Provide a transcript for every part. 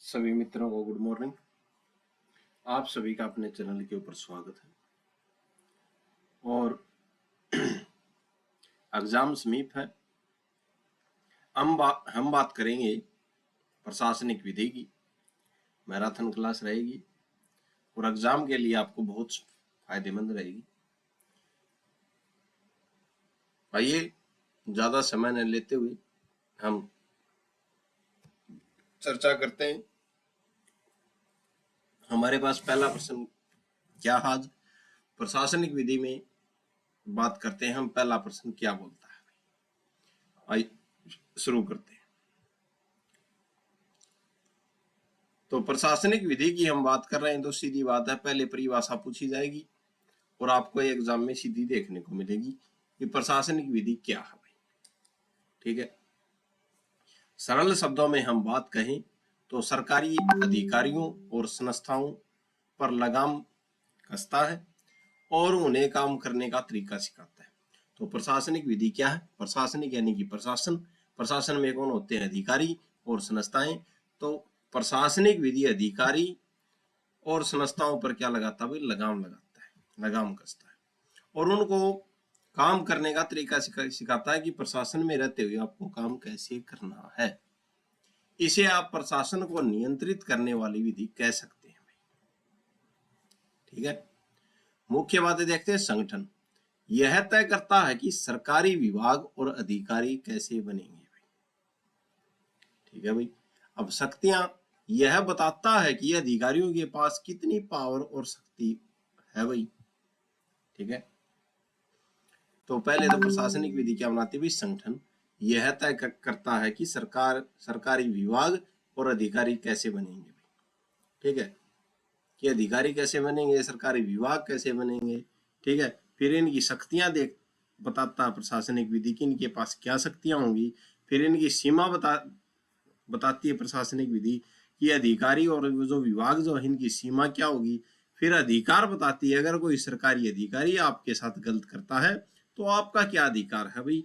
सभी मित्रों को गुड मॉर्निंग। आप सभी का अपने चैनल के ऊपर स्वागत है। और एग्जाम समीप है। हम बात करेंगे प्रशासनिक विधि की। मैराथन क्लास रहेगी और एग्जाम के लिए आपको बहुत फायदेमंद रहेगी। आइए ज्यादा समय न लेते हुए हम चर्चा करते हैं। हमारे पास पहला प्रश्न क्या है? आज प्रशासनिक विधि में बात करते हैं हम। पहला प्रश्न क्या बोलता है? आइए शुरू करते हैं। तो प्रशासनिक विधि की हम बात कर रहे हैं तो सीधी बात है, पहले परिभाषा पूछी जाएगी और आपको एग्जाम में सीधी देखने को मिलेगी कि प्रशासनिक विधि क्या है भाई। ठीक है, सरल शब्दों में हम बात कहें तो सरकारी अधिकारियों और संस्थाओं पर लगाम कसता है और उन्हें काम करने का तरीका सिखाता है। तो प्रशासनिक विधि क्या है? प्रशासनिक यानी कि प्रशासन में कौन होते हैं? अधिकारी और संस्थाएं। तो प्रशासनिक विधि अधिकारी और संस्थाओं पर क्या लगाता है? लगाम लगाता है, लगाम कसता है और उनको काम करने का तरीका सिखाता है कि प्रशासन में रहते हुए आपको काम कैसे करना है। इसे आप प्रशासन को नियंत्रित करने वाली विधि कह सकते हैं भाई। ठीक है, मुख्य बातें देखते हैं। संगठन यह तय करता है कि सरकारी विभाग और अधिकारी कैसे बनेंगे भाई। ठीक है भाई। अब शक्तियां यह बताता है कि अधिकारियों के पास कितनी पावर और शक्ति है भाई। ठीक है, तो पहले तो प्रशासनिक विधि क्या बनाती है भाई? संगठन यह तय करता है कि सरकारी विभाग और अधिकारी कैसे बनेंगे भाई। ठीक है, कि अधिकारी कैसे बनेंगे, सरकारी विभाग कैसे बनेंगे। ठीक है, फिर इनकी शक्तियां बताता है प्रशासनिक विधि की इनके पास क्या शक्तियां होंगी। फिर इनकी सीमा बताती है प्रशासनिक विधि कि अधिकारी और जो विभाग जो है इनकी सीमा क्या होगी। फिर अधिकार बताती है अगर कोई सरकारी अधिकारी आपके साथ गलत करता है तो आपका क्या अधिकार है भाई।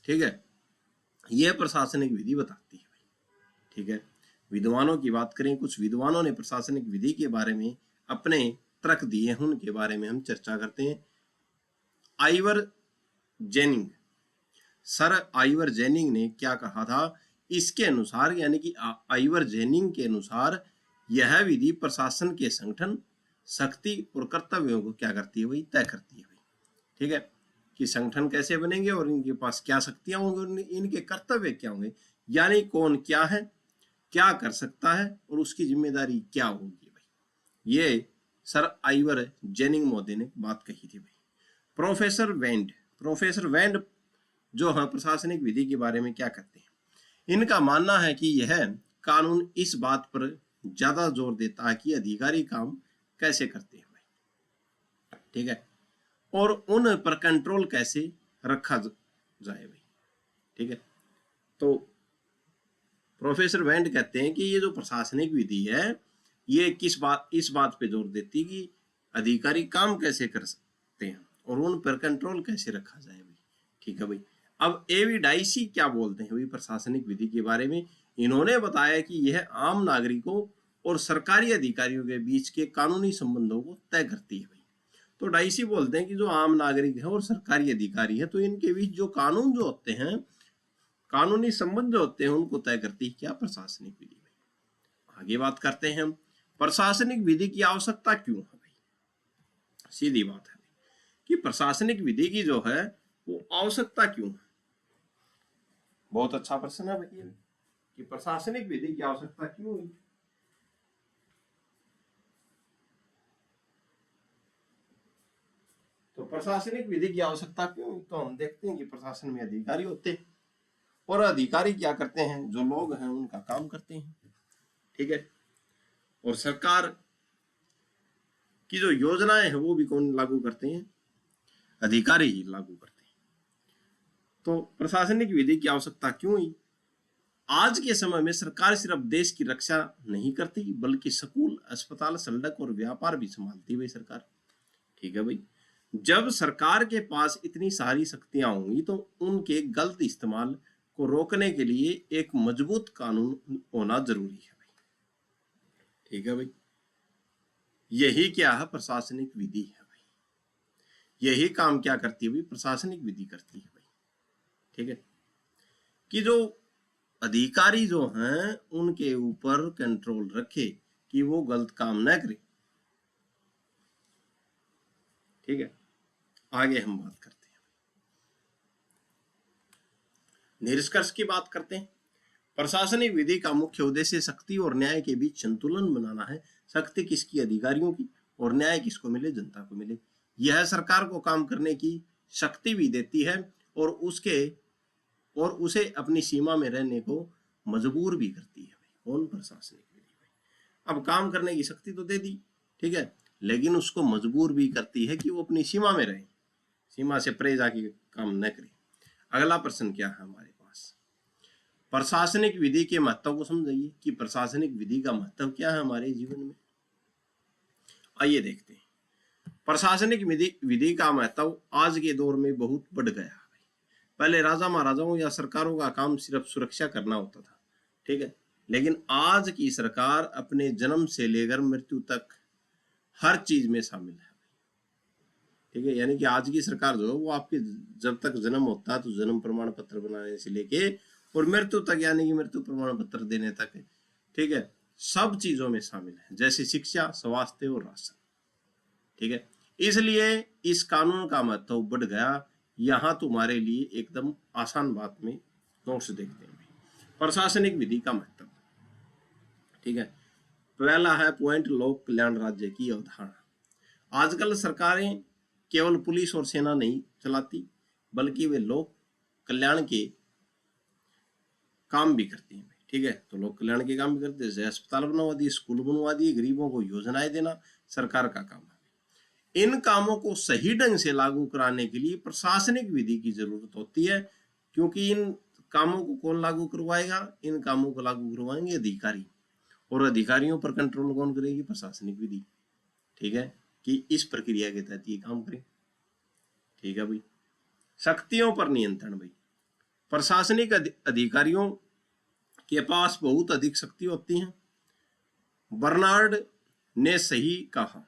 ठीक है, यह प्रशासनिक विधि बताती है भाई। ठीक है, विद्वानों की बात करें, कुछ विद्वानों ने प्रशासनिक विधि के बारे में अपने तर्क दिए हैं, उनके बारे में हम चर्चा करते हैं। Ivoire ginning, sir Ivoire ginning ने क्या कहा था? इसके अनुसार यानी कि आइवर जेनिंग के अनुसार यह विधि प्रशासन के संगठन, शक्ति और कर्तव्यों को क्या करती है भाई? तय करती है भाई। ठीक है, कि संगठन कैसे बनेंगे और इनके पास क्या शक्तियां होंगी, इनके कर्तव्य क्या होंगे, यानी कौन क्या है, क्या कर सकता है और उसकी जिम्मेदारी क्या होगी भाई। ये सर आइवर जेनिंग महोदय ने बात कही थी भाई। प्रोफेसर वेंड जो है प्रशासनिक विधि के बारे में क्या कहते हैं? इनका मानना है कि यह कानून इस बात पर ज्यादा जोर देता है कि अधिकारी काम कैसे करते हैं भाई। ठीक है, और उन पर कंट्रोल कैसे रखा जाए भाई। ठीक है, तो प्रोफेसर वेंड कहते हैं कि ये जो प्रशासनिक विधि है ये इस बात पे जोर देती है कि अधिकारी काम कैसे कर सकते हैं और उन पर कंट्रोल कैसे रखा जाए भाई। ठीक है भाई। अब एवी डाइसी क्या बोलते हैं भाई प्रशासनिक विधि के बारे में? इन्होंने बताया कि यह आम नागरिकों और सरकारी अधिकारियों के बीच के कानूनी संबंधों को तय करती है भाई। तो डाइसी बोलते हैं कि जो आम नागरिक है और सरकारी अधिकारी है तो इनके बीच जो कानून जो होते हैं, कानूनी संबंध जो होते हैं उनको तय करती है क्या? प्रशासनिक विधि भाई। आगे बात करते हैं हम, प्रशासनिक विधि की आवश्यकता क्यों है भाई। सीधी बात है कि प्रशासनिक विधि की जो है वो आवश्यकता क्यों है। बहुत अच्छा प्रश्न है भैया कि प्रशासनिक विधि की आवश्यकता क्यों हुई। तो प्रशासनिक विधि की आवश्यकता क्यों हुई? तो हम देखते हैं कि प्रशासन में अधिकारी होते हैं और अधिकारी क्या करते हैं? जो लोग हैं उनका काम करते हैं। ठीक है, और सरकार की जो योजनाएं हैं वो भी कौन लागू करते हैं? अधिकारी ही लागू करते हैं। तो प्रशासनिक विधि की आवश्यकता क्यों हुई? आज के समय में सरकार सिर्फ देश की रक्षा नहीं करती बल्कि स्कूल, अस्पताल, सड़क और व्यापार भी संभालती है भाई सरकार। ठीक है भाई, जब सरकार के पास इतनी सारी शक्तियां होंगी तो उनके गलत इस्तेमाल को रोकने के लिए एक मजबूत कानून होना जरूरी है भाई। ठीक है भाई, यही क्या है, प्रशासनिक विधि है भाई। यही काम क्या करती है भाई, प्रशासनिक विधि करती है भाई। ठीक है, कि जो अधिकारी जो हैं उनके ऊपर कंट्रोल रखे कि वो गलत काम न करे। ठीक है, आगे हम बात करते हैं, निष्कर्ष की बात करते हैं। प्रशासनिक विधि का मुख्य उद्देश्य शक्ति और न्याय के बीच संतुलन बनाना है। शक्ति किसकी, अधिकारियों की, और न्याय किसको मिले, जनता को मिले। यह सरकार को काम करने की शक्ति भी देती है और उसे अपनी सीमा में रहने को मजबूर भी करती है भाई। कौन, प्रशासनिक विधि भाई। अब काम करने की शक्ति तो दे दी, ठीक है, लेकिन उसको मजबूर भी करती है कि वो अपनी सीमा में रहे, सीमा से परे जाके काम न करे। अगला प्रश्न क्या है हमारे पास, प्रशासनिक विधि के महत्व को समझाइए कि प्रशासनिक विधि का महत्व क्या है हमारे जीवन में। आइए देखते हैं। प्रशासनिक विधि का महत्व आज के दौर में बहुत बढ़ गया है। पहले राजा महाराजाओं या सरकारों का काम सिर्फ सुरक्षा करना होता था, ठीक है, लेकिन आज की सरकार अपने जन्म से लेकर मृत्यु तक हर चीज में शामिल है। ठीक है, यानी कि आज की सरकार जो है वो आपके जब तक जन्म होता है तो जन्म प्रमाण पत्र बनाने से लेके और मृत्यु तक, यानी कि मृत्यु प्रमाण पत्र देने तक, ठीक है, सब चीजों में शामिल है, जैसे शिक्षा, स्वास्थ्य और राशन। ठीक है, इसलिए इस कानून का महत्व बढ़ गया। यहां तुम्हारे लिए एकदम आसान बात में नोट्स देखते हैं प्रशासनिक विधि का महत्व। ठीक है, पहला है पॉइंट, लोक कल्याण राज्य की अवधारणा। आजकल सरकारें केवल पुलिस और सेना नहीं चलाती, बल्कि वे लोक कल्याण के काम भी करती हैं। ठीक है, तो लोक कल्याण के काम भी करते हैं, जैसे अस्पताल बनवा दिए, स्कूल बनवा दिए, गरीबों को योजनाएं देना सरकार का काम है। इन कामों को सही ढंग से लागू कराने के लिए प्रशासनिक विधि की जरूरत होती है, क्योंकि इन कामों को कौन लागू करवाएगा, इन कामों को लागू करवाएंगे अधिकारी, और अधिकारियों पर कंट्रोल कौन करेगी, प्रशासनिक विधि। ठीक है, कि इस प्रक्रिया के तहत ये काम करें। ठीक है भाई, शक्तियों पर नियंत्रण भाई, प्रशासनिक अधिकारियों के पास बहुत अधिक शक्ति होती है। बर्नार्ड ने सही कहा,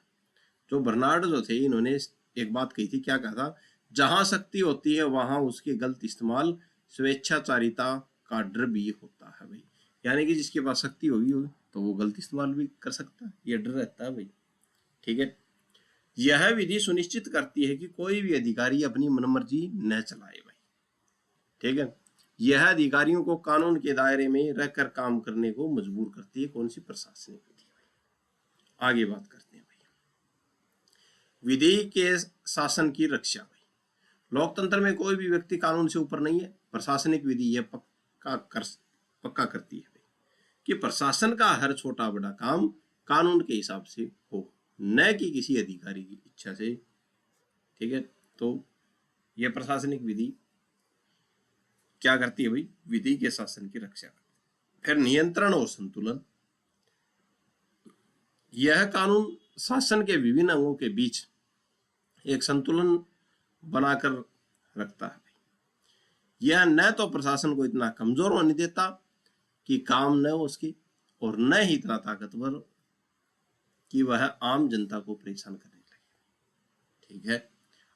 जो बर्नार्ड जो थे इन्होंने एक बात कही थी, क्या कहा था, जहां शक्ति होती है वहां उसके गलत इस्तेमाल स्वेच्छाचारिता का डर भी होता है भाई। यानी कि जिसके पास शक्ति होगी तो वो गलत इस्तेमाल भी कर सकता है, ये डर रहता है भाई। ठीक है, यह विधि सुनिश्चित करती है कि कोई भी अधिकारी अपनी मनमर्जी न चलाए भाई। ठीक है, यह अधिकारियों को कानून के दायरे में रहकर काम करने को मजबूर करती है। कौन सी, प्रशासनिक विधि भाई। आगे बात करते हैं भाई, विधि के शासन की रक्षा भाई। लोकतंत्र में कोई भी व्यक्ति कानून से ऊपर नहीं है। प्रशासनिक विधि यह पक्का करती है भाई कि प्रशासन का हर छोटा बड़ा काम कानून के हिसाब से हो, न कि किसी अधिकारी की इच्छा से। ठीक है, तो यह प्रशासनिक विधि क्या करती है भाई, विधि के शासन की रक्षा करती है। फिर नियंत्रण और संतुलन, यह कानून शासन के विभिन्न अंगों के बीच एक संतुलन बनाकर रखता है भाई। यह न तो प्रशासन को इतना कमजोर होने देता कि काम न हो उसकी, और न ही इतना ताकतवर कि वह आम जनता को परेशान करने लगे। ठीक है,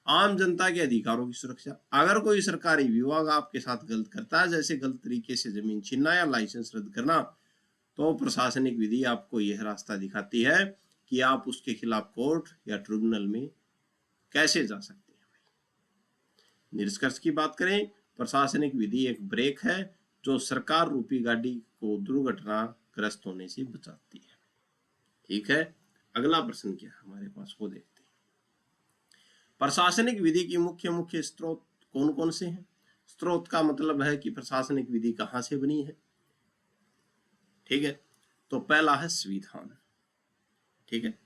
आम जनता के अधिकारों की सुरक्षा, अगर कोई सरकारी विभाग आपके साथ गलत करता है, जैसे गलत तरीके से जमीन छीनना या लाइसेंस रद्द करना, तो प्रशासनिक विधि आपको यह रास्ता दिखाती है कि आप उसके खिलाफ कोर्ट या ट्रिब्यूनल में कैसे जा सकते हैं भाई। निष्कर्ष की बात करें, प्रशासनिक विधि एक ब्रेक है जो सरकार रूपी गाड़ी को दुर्घटनाग्रस्त होने से बचाती है। ठीक है, अगला प्रश्न क्या है हमारे पास वो देखते हैं। प्रशासनिक विधि की मुख्य स्रोत कौन कौन से हैं। स्रोत का मतलब है कि प्रशासनिक विधि कहां से बनी है। ठीक है, तो पहला है संविधान। ठीक है,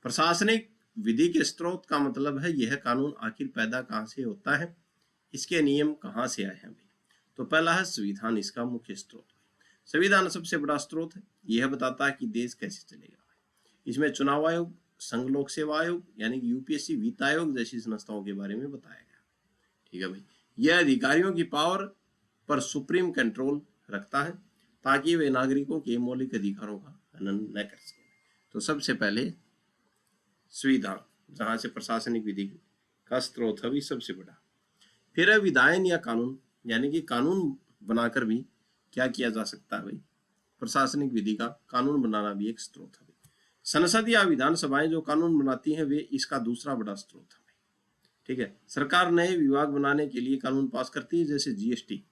प्रशासनिक विधि के स्रोत का मतलब है यह कानून आखिर पैदा कहां से होता है, इसके नियम कहां से आए हैं भाई। तो पहला है संविधान, इसका मुख्य स्रोत। संविधान सबसे बड़ा स्रोत है, यह बताता है कि देश कैसे चलेगा। इसमें चुनाव आयोग, संघ लोक सेवा आयोग यानी कि यूपीएससी, वित्त आयोग जैसी संस्थाओं के बारे में बताया गया। ठीक है भाई, यह अधिकारियों की पावर पर सुप्रीम कंट्रोल रखता है। ताकि वे नागरिकों के मौलिक अधिकारों का हनन न कर सके। तो सबसे पहले संविधान, जहां से प्रशासनिक विधि का स्रोत है भी सबसे बड़ा। फिर है विधायन या कानून, यानी कि कानून बनाकर भी क्या किया जा सकता है भाई, प्रशासनिक विधि का कानून बनाना भी एक स्रोत है। संसद या विधानसभाएं जो कानून बनाती हैं वे इसका दूसरा बड़ा स्रोत है। ठीक है, सरकार नए विभाग बनाने के लिए कानून पास करती है, जैसे जीएसटी,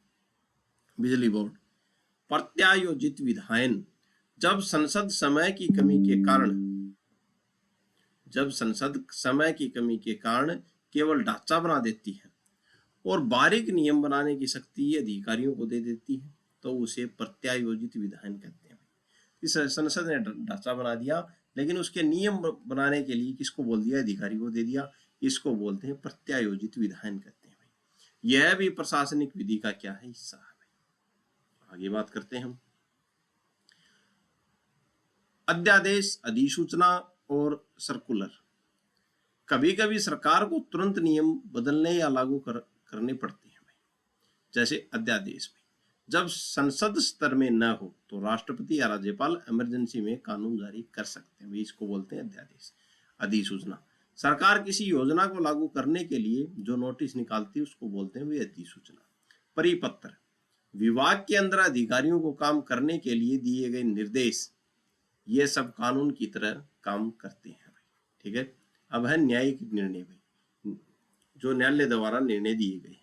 बिजली बोर्ड। प्रत्यायोजित विधायन, जब संसद समय की कमी के कारण केवल ढांचा बना देती है और बारीक नियम बनाने की शक्ति अधिकारियों को दे देती है, तो उसे प्रत्यायोजित विधायन कहते हैं। इस संसद ने ढांचा बना दिया लेकिन उसके नियम बनाने के लिए किसको बोल दिया, अधिकारी को दे दिया, इसको बोलते हैं प्रत्यायोजित विधायन कहते हैं। यह भी प्रशासनिक विधि का क्या है, हिस्सा है। आगे बात करते हैं हम अध्यादेश, अधिसूचना और सर्कुलर। कभी कभी सरकार को तुरंत नियम बदलने या लागू करने पड़ते हैं भाई, जैसे अध्यादेश में जब संसद स्तर में न हो तो राष्ट्रपति या राज्यपाल इमरजेंसी में कानून जारी कर सकते हैं, इसको बोलते हैं अध्यादेश। अधिसूचना, सरकार किसी योजना को लागू करने के लिए जो नोटिस निकालती है उसको बोलते हैं वे अधिसूचना। परिपत्र, विभाग के अंदर अधिकारियों को काम करने के लिए दिए गए निर्देश, ये सब कानून की तरह काम करते हैं भाई। ठीक है, अब है न्यायिक निर्णय भाई, जो न्यायालय द्वारा निर्णय दिए गए हैं।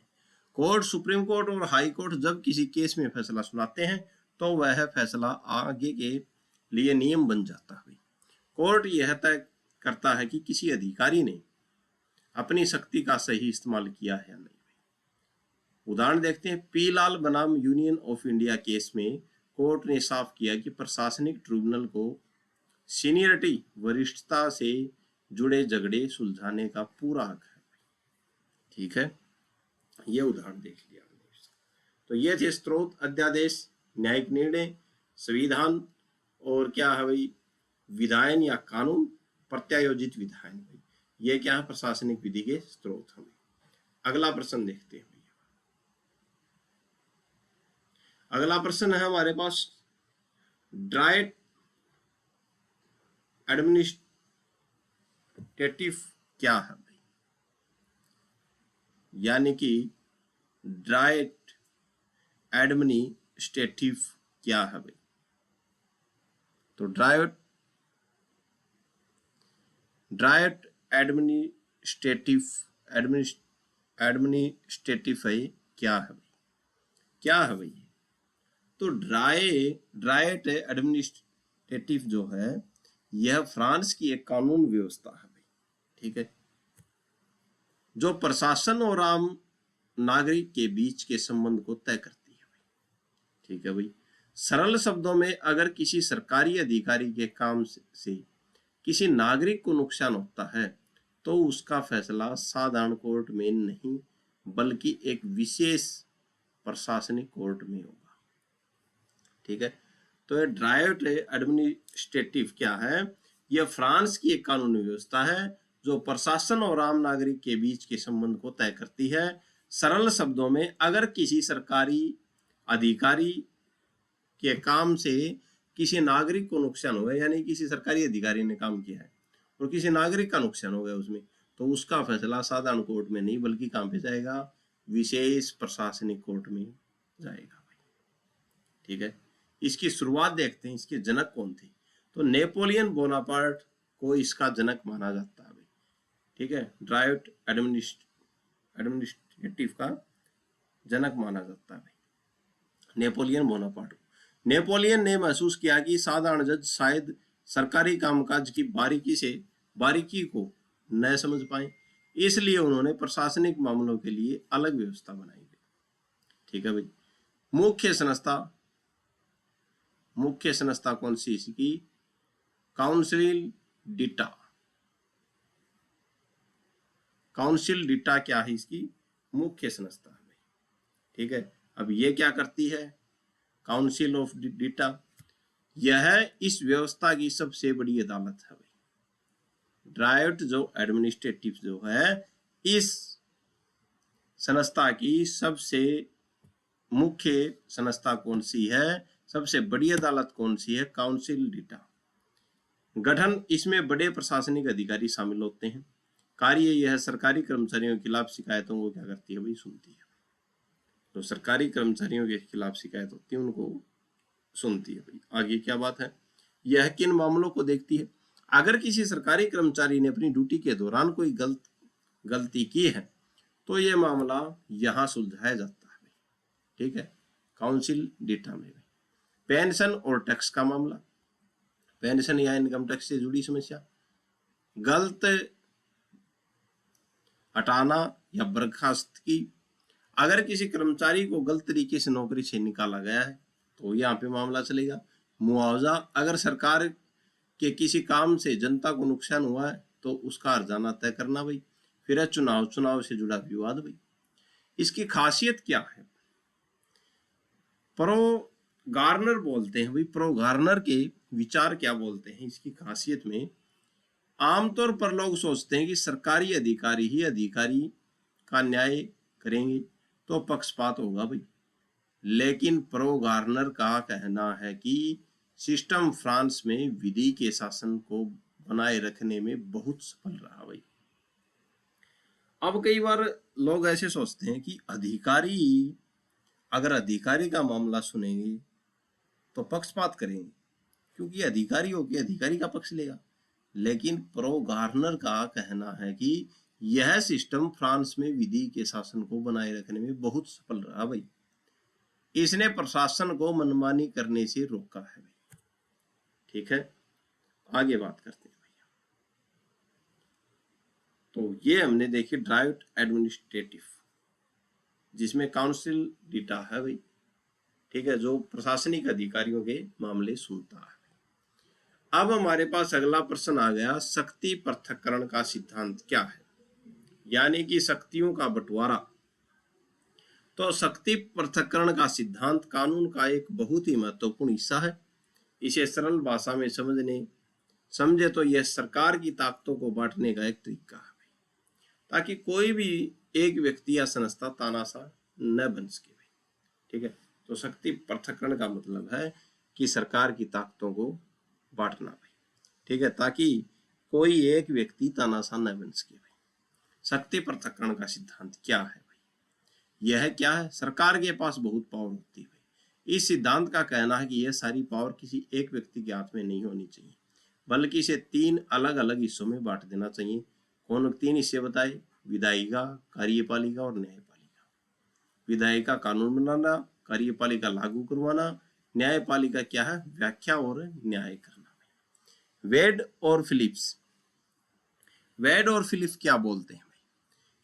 कोर्ट, सुप्रीम कोर्ट और हाई कोर्ट जब किसी केस में फैसला सुनाते हैं तो वह फैसला आगे के लिए नियम बन जाता है। कोर्ट यह तय करता है कि किसी अधिकारी ने अपनी शक्ति का सही इस्तेमाल किया है या नहीं। उदाहरण देखते हैं, पी लाल बनाम यूनियन ऑफ इंडिया केस में कोर्ट ने साफ किया कि प्रशासनिक ट्रिब्यूनल को सीनियरिटी, वरिष्ठता से जुड़े झगड़े सुलझाने का पूरा हक है। ठीक है, ये उदाहरण देख लिया। तो ये थे स्रोत, अध्यादेश, न्यायिक निर्णय, संविधान और क्या है भाई, विधायन या कानून, प्रत्यायोजित विधायन भाई, ये क्या है, प्रशासनिक विधि के स्रोत हैं। अगला प्रश्न देखते हैं। अगला प्रश्न है हमारे पास, ड्राफ्ट एडमिनिस्ट्रेटिव क्या है भाई, यानी कि ड्राफ्ट एडमिनिस्ट्रेटिव क्या है भाई। तो ड्राफ्ट एडमिनिस्ट्रेटिव है, क्या है भाई, क्या है भाई। तो ड्राफ्ट एडमिनिस्ट्रेटिव जो है यह फ्रांस की एक कानून व्यवस्था है भाई। ठीक है, जो प्रशासन और आम नागरिक के बीच के संबंध को तय करती है भाई। ठीक है भाई, सरल शब्दों में अगर किसी सरकारी अधिकारी के काम से किसी नागरिक को नुकसान होता है तो उसका फैसला साधारण कोर्ट में नहीं बल्कि एक विशेष प्रशासनिक कोर्ट में होगा। ठीक है, तो ड्राफ्ट एडमिनिस्ट्रेटिव क्या है, यह फ्रांस की एक कानूनी व्यवस्था है जो प्रशासन और आम नागरिक के बीच के संबंध को तय करती है। सरल शब्दों में अगर किसी सरकारी अधिकारी के काम से किसी नागरिक को नुकसान हो गया, यानी किसी सरकारी अधिकारी ने काम किया है और किसी नागरिक का नुकसान हो गया उसमें, तो उसका फैसला साधारण कोर्ट में नहीं बल्कि कहां पे जाएगा, विशेष प्रशासनिक कोर्ट में जाएगा भाई। ठीक है, इसकी शुरुआत देखते हैं, इसके जनक कौन थे। तो नेपोलियन बोनापार्ट को इसका जनक माना जाता है भाई। ठीक है, ड्राफ्ट एडमिनिस्ट्रेटिव का जनक माना जाता है भाई नेपोलियन बोनापार्ट। नेपोलियन ने महसूस किया कि साधारण जज शायद सरकारी कामकाज की बारीकी को न समझ पाए, इसलिए उन्होंने प्रशासनिक मामलों के लिए अलग व्यवस्था बनाई गई। ठीक है भाई, मुख्य संस्था कौन सी इसकी, काउंसिल डिटा क्या है, इसकी मुख्य संस्था है। ठीक है, अब ये क्या करती है, काउंसिल ऑफ डिटा, यह इस व्यवस्था की सबसे बड़ी अदालत है भाई। ड्राफ्ट जो एडमिनिस्ट्रेटिव जो है इस संस्था की सबसे मुख्य संस्था कौन सी है, सबसे बड़ी अदालत कौन सी है? Council data. गठन, इसमें बड़े प्रशासनिक अधिकारी शामिल होते हैं। कार्य, यह सरकारी कर्मचारियों के खिलाफ शिकायतों को क्या करती है भाई? सुनती है। तो सरकारी कर्मचारियों के खिलाफ शिकायत होती है उनको सुनती है भाई। आगे क्या बात है? यह किन मामलों को देखती है? अगर किसी सरकारी कर्मचारी ने अपनी ड्यूटी के दौरान कोई गलती की है तो यह मामला यहां सुलझाया जाता है भाई। ठीक है, काउंसिल डेटा में। पेंशन और टैक्स का मामला, पेंशन या इनकम टैक्स से जुड़ी समस्या, गलत हटाना या बर्खास्त की। अगर किसी कर्मचारी को गलत तरीके से नौकरी से निकाला गया है तो यहाँ पे मामला चलेगा। मुआवजा, अगर सरकार के किसी काम से जनता को नुकसान हुआ है तो उसका हर्जाना तय करना भाई। फिर है चुनाव से जुड़ा विवाद भाई। इसकी खासियत क्या है? प्रो गार्नर बोलते हैं भाई, प्रो गार्नर के विचार क्या बोलते हैं इसकी खासियत में? आमतौर पर लोग सोचते हैं कि सरकारी अधिकारी ही अधिकारी का न्याय करेंगे तो पक्षपात होगा भाई, लेकिन प्रो गार्नर का कहना है कि सिस्टम फ्रांस में विधि के शासन को बनाए रखने में बहुत सफल रहा भाई। अब कई बार लोग ऐसे सोचते हैं कि अगर अधिकारी का मामला सुनेंगे तो पक्षपात करेंगे क्योंकि अधिकारी हो के अधिकारी का पक्ष लेगा, लेकिन प्रो गार्नर का कहना है कि यह सिस्टम फ्रांस में विधि के शासन को बनाए रखने में बहुत सफल रहा भाई। इसने प्रशासन को मनमानी करने से रोका है भाई। ठीक है, आगे बात करते हैं भैया। तो ये हमने देखी ड्राफ्ट एडमिनिस्ट्रेटिव, जिसमें काउंसिल डेटा है भाई। ठीक है, जो प्रशासनिक अधिकारियों के मामले सुनता है। अब हमारे पास अगला प्रश्न आ गया, शक्ति पृथक्करण का सिद्धांत क्या है? यानी कि शक्तियों का बंटवारा। तो शक्ति पृथक्करण का सिद्धांत कानून का एक बहुत ही महत्वपूर्ण हिस्सा है। इसे सरल भाषा में समझे तो यह सरकार की ताकतों को बांटने का एक तरीका है ताकि कोई भी एक व्यक्ति या संस्था तानाशाह न बन सके भाई। ठीक है, तो शक्ति पृथक्करण का मतलब है कि सरकार की ताकतों को बांटना भाई। ठीक है, ताकि कोई एक व्यक्ति तानाशाह न बन सके भाई। शक्ति पृथक्करण का सिद्धांत क्या है भाई? यह क्या है? सरकार के पास बहुत पावर होती है भाई। इस सिद्धांत का कहना है कि यह सारी पावर किसी एक व्यक्ति के हाथ में नहीं होनी चाहिए, बल्कि इसे 3 अलग अलग हिस्सों में बांट देना चाहिए। कौन 3 हिस्से बताए? विधायिका, कार्यपालिका और न्यायपालिका। विधायिका कानून बनाना, कार्यपालिका लागू करवाना, न्यायपालिका क्या है? व्याख्या और न्याय करना। वेड और फिलिप्स क्या बोलते हैं भाई?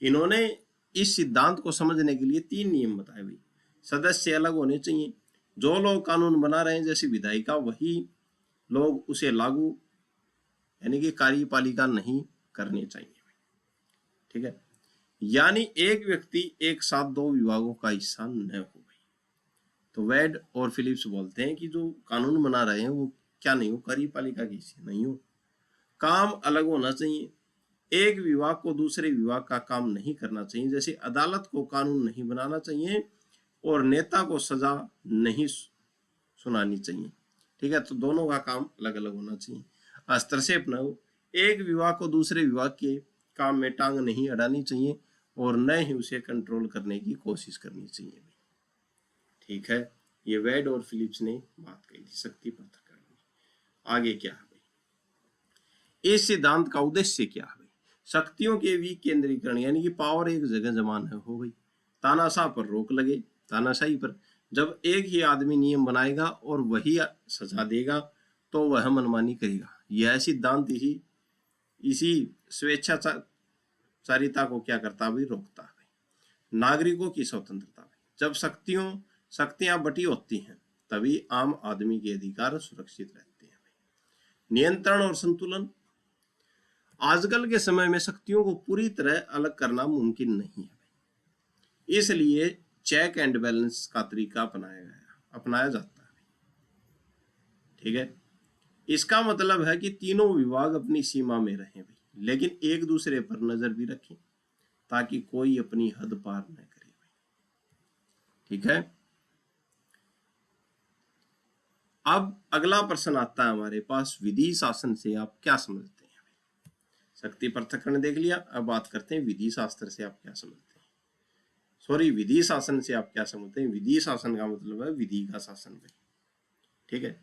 इन्होंने इस सिद्धांत को समझने के लिए 3 नियम बताए भाई। सदस्य अलग होने चाहिए, जो लोग कानून बना रहे हैं जैसे विधायिका वही लोग उसे लागू यानी कि कार्यपालिका नहीं करने चाहिए। ठीक है, यानी एक व्यक्ति एक साथ 2 विभागों का हिस्सा न हो भाई। तो वेड और फिलिप्स बोलते हैं कि जो कानून बना रहे हैं वो क्या नहीं हो? कार्यपालिका के हिस्से नहीं हो। काम अलग होना चाहिए, एक विभाग को दूसरे विभाग का काम नहीं करना चाहिए, जैसे अदालत को कानून नहीं बनाना चाहिए और नेता को सजा नहीं सुनानी चाहिए। ठीक है, तो दोनों का काम अलग अलग होना चाहिए। हस्तक्षेप न हो, एक विभाग को दूसरे विभाग के काम में टांग नहीं अड़ानी चाहिए और न ही उसे कंट्रोल करने की कोशिश करनी चाहिए। ठीक है, ये वेड और फिलिप्स ने बात कही थी शक्ति पृथक्करण में। आगे क्या है भाई? इस सिद्धांत का उद्देश्य क्या है भाई? शक्तियों के विकेंद्रीकरण, यानी कि पावर एक जगह जमा न हो भाई। तानाशाह पर रोक लगे, तानाशाही पर। जब एक ही आदमी नियम बनाएगा और वही सजा देगा तो वह मनमानी करेगा। यह सिद्धांत इसी स्वेच्छाचारिता को क्या करता है? रोकता है। नागरिकों की स्वतंत्रता, जब शक्तियां बटी होती हैं तभी आम आदमी के अधिकार सुरक्षित रहते हैं। नियंत्रण और संतुलन, आजकल के समय में शक्तियों को पूरी तरह अलग करना मुमकिन नहीं है, इसलिए चेक एंड बैलेंस का तरीका अपनाया जाता है। ठीक है, इसका मतलब है कि तीनों विभाग अपनी सीमा में रहें भाई, लेकिन एक दूसरे पर नजर भी रखें ताकि कोई अपनी हद पार न करे भाई। ठीक है, अब अगला प्रश्न आता है हमारे पास, विधि शासन से आप क्या समझते हैं? शक्ति पृथक्करण देख लिया, अब बात करते हैं विधि शास्त्र से आप क्या समझते हैं। सॉरी, विधि शासन से आप क्या समझते हैं? विधि शासन का मतलब है विधि का शासन भाई, ठीक है।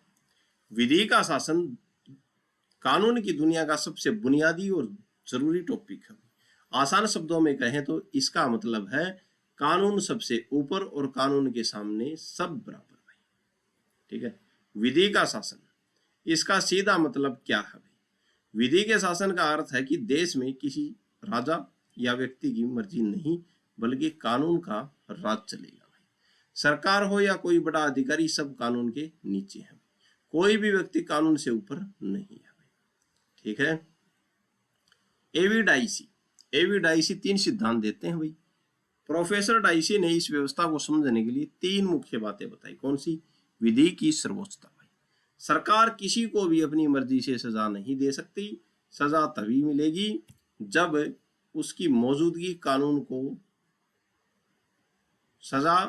विधि का शासन कानून की दुनिया का सबसे बुनियादी और जरूरी टॉपिक है। आसान शब्दों में कहें तो इसका मतलब है कानून सबसे ऊपर और कानून के सामने सब बराबर भाई, ठीक है। विधि का शासन, इसका सीधा मतलब क्या है भाई? विधि के शासन का अर्थ है कि देश में किसी राजा या व्यक्ति की मर्जी नहीं बल्कि कानून का राज चलेगा भाई। सरकार हो या कोई बड़ा अधिकारी, सब कानून के नीचे है। कोई भी व्यक्ति कानून से ऊपर नहीं है भाई, ठीक है। एवी डाइसी 3 सिद्धांत देते हैं भाई। प्रोफेसर डाइसी ने इस व्यवस्था को समझने के लिए 3 मुख्य बातें बताई। कौन सी? विधि की सर्वोच्चता भाई, सरकार किसी को भी अपनी मर्जी से सजा नहीं दे सकती। सजा तभी मिलेगी जब उसकी मौजूदगी कानून को सजा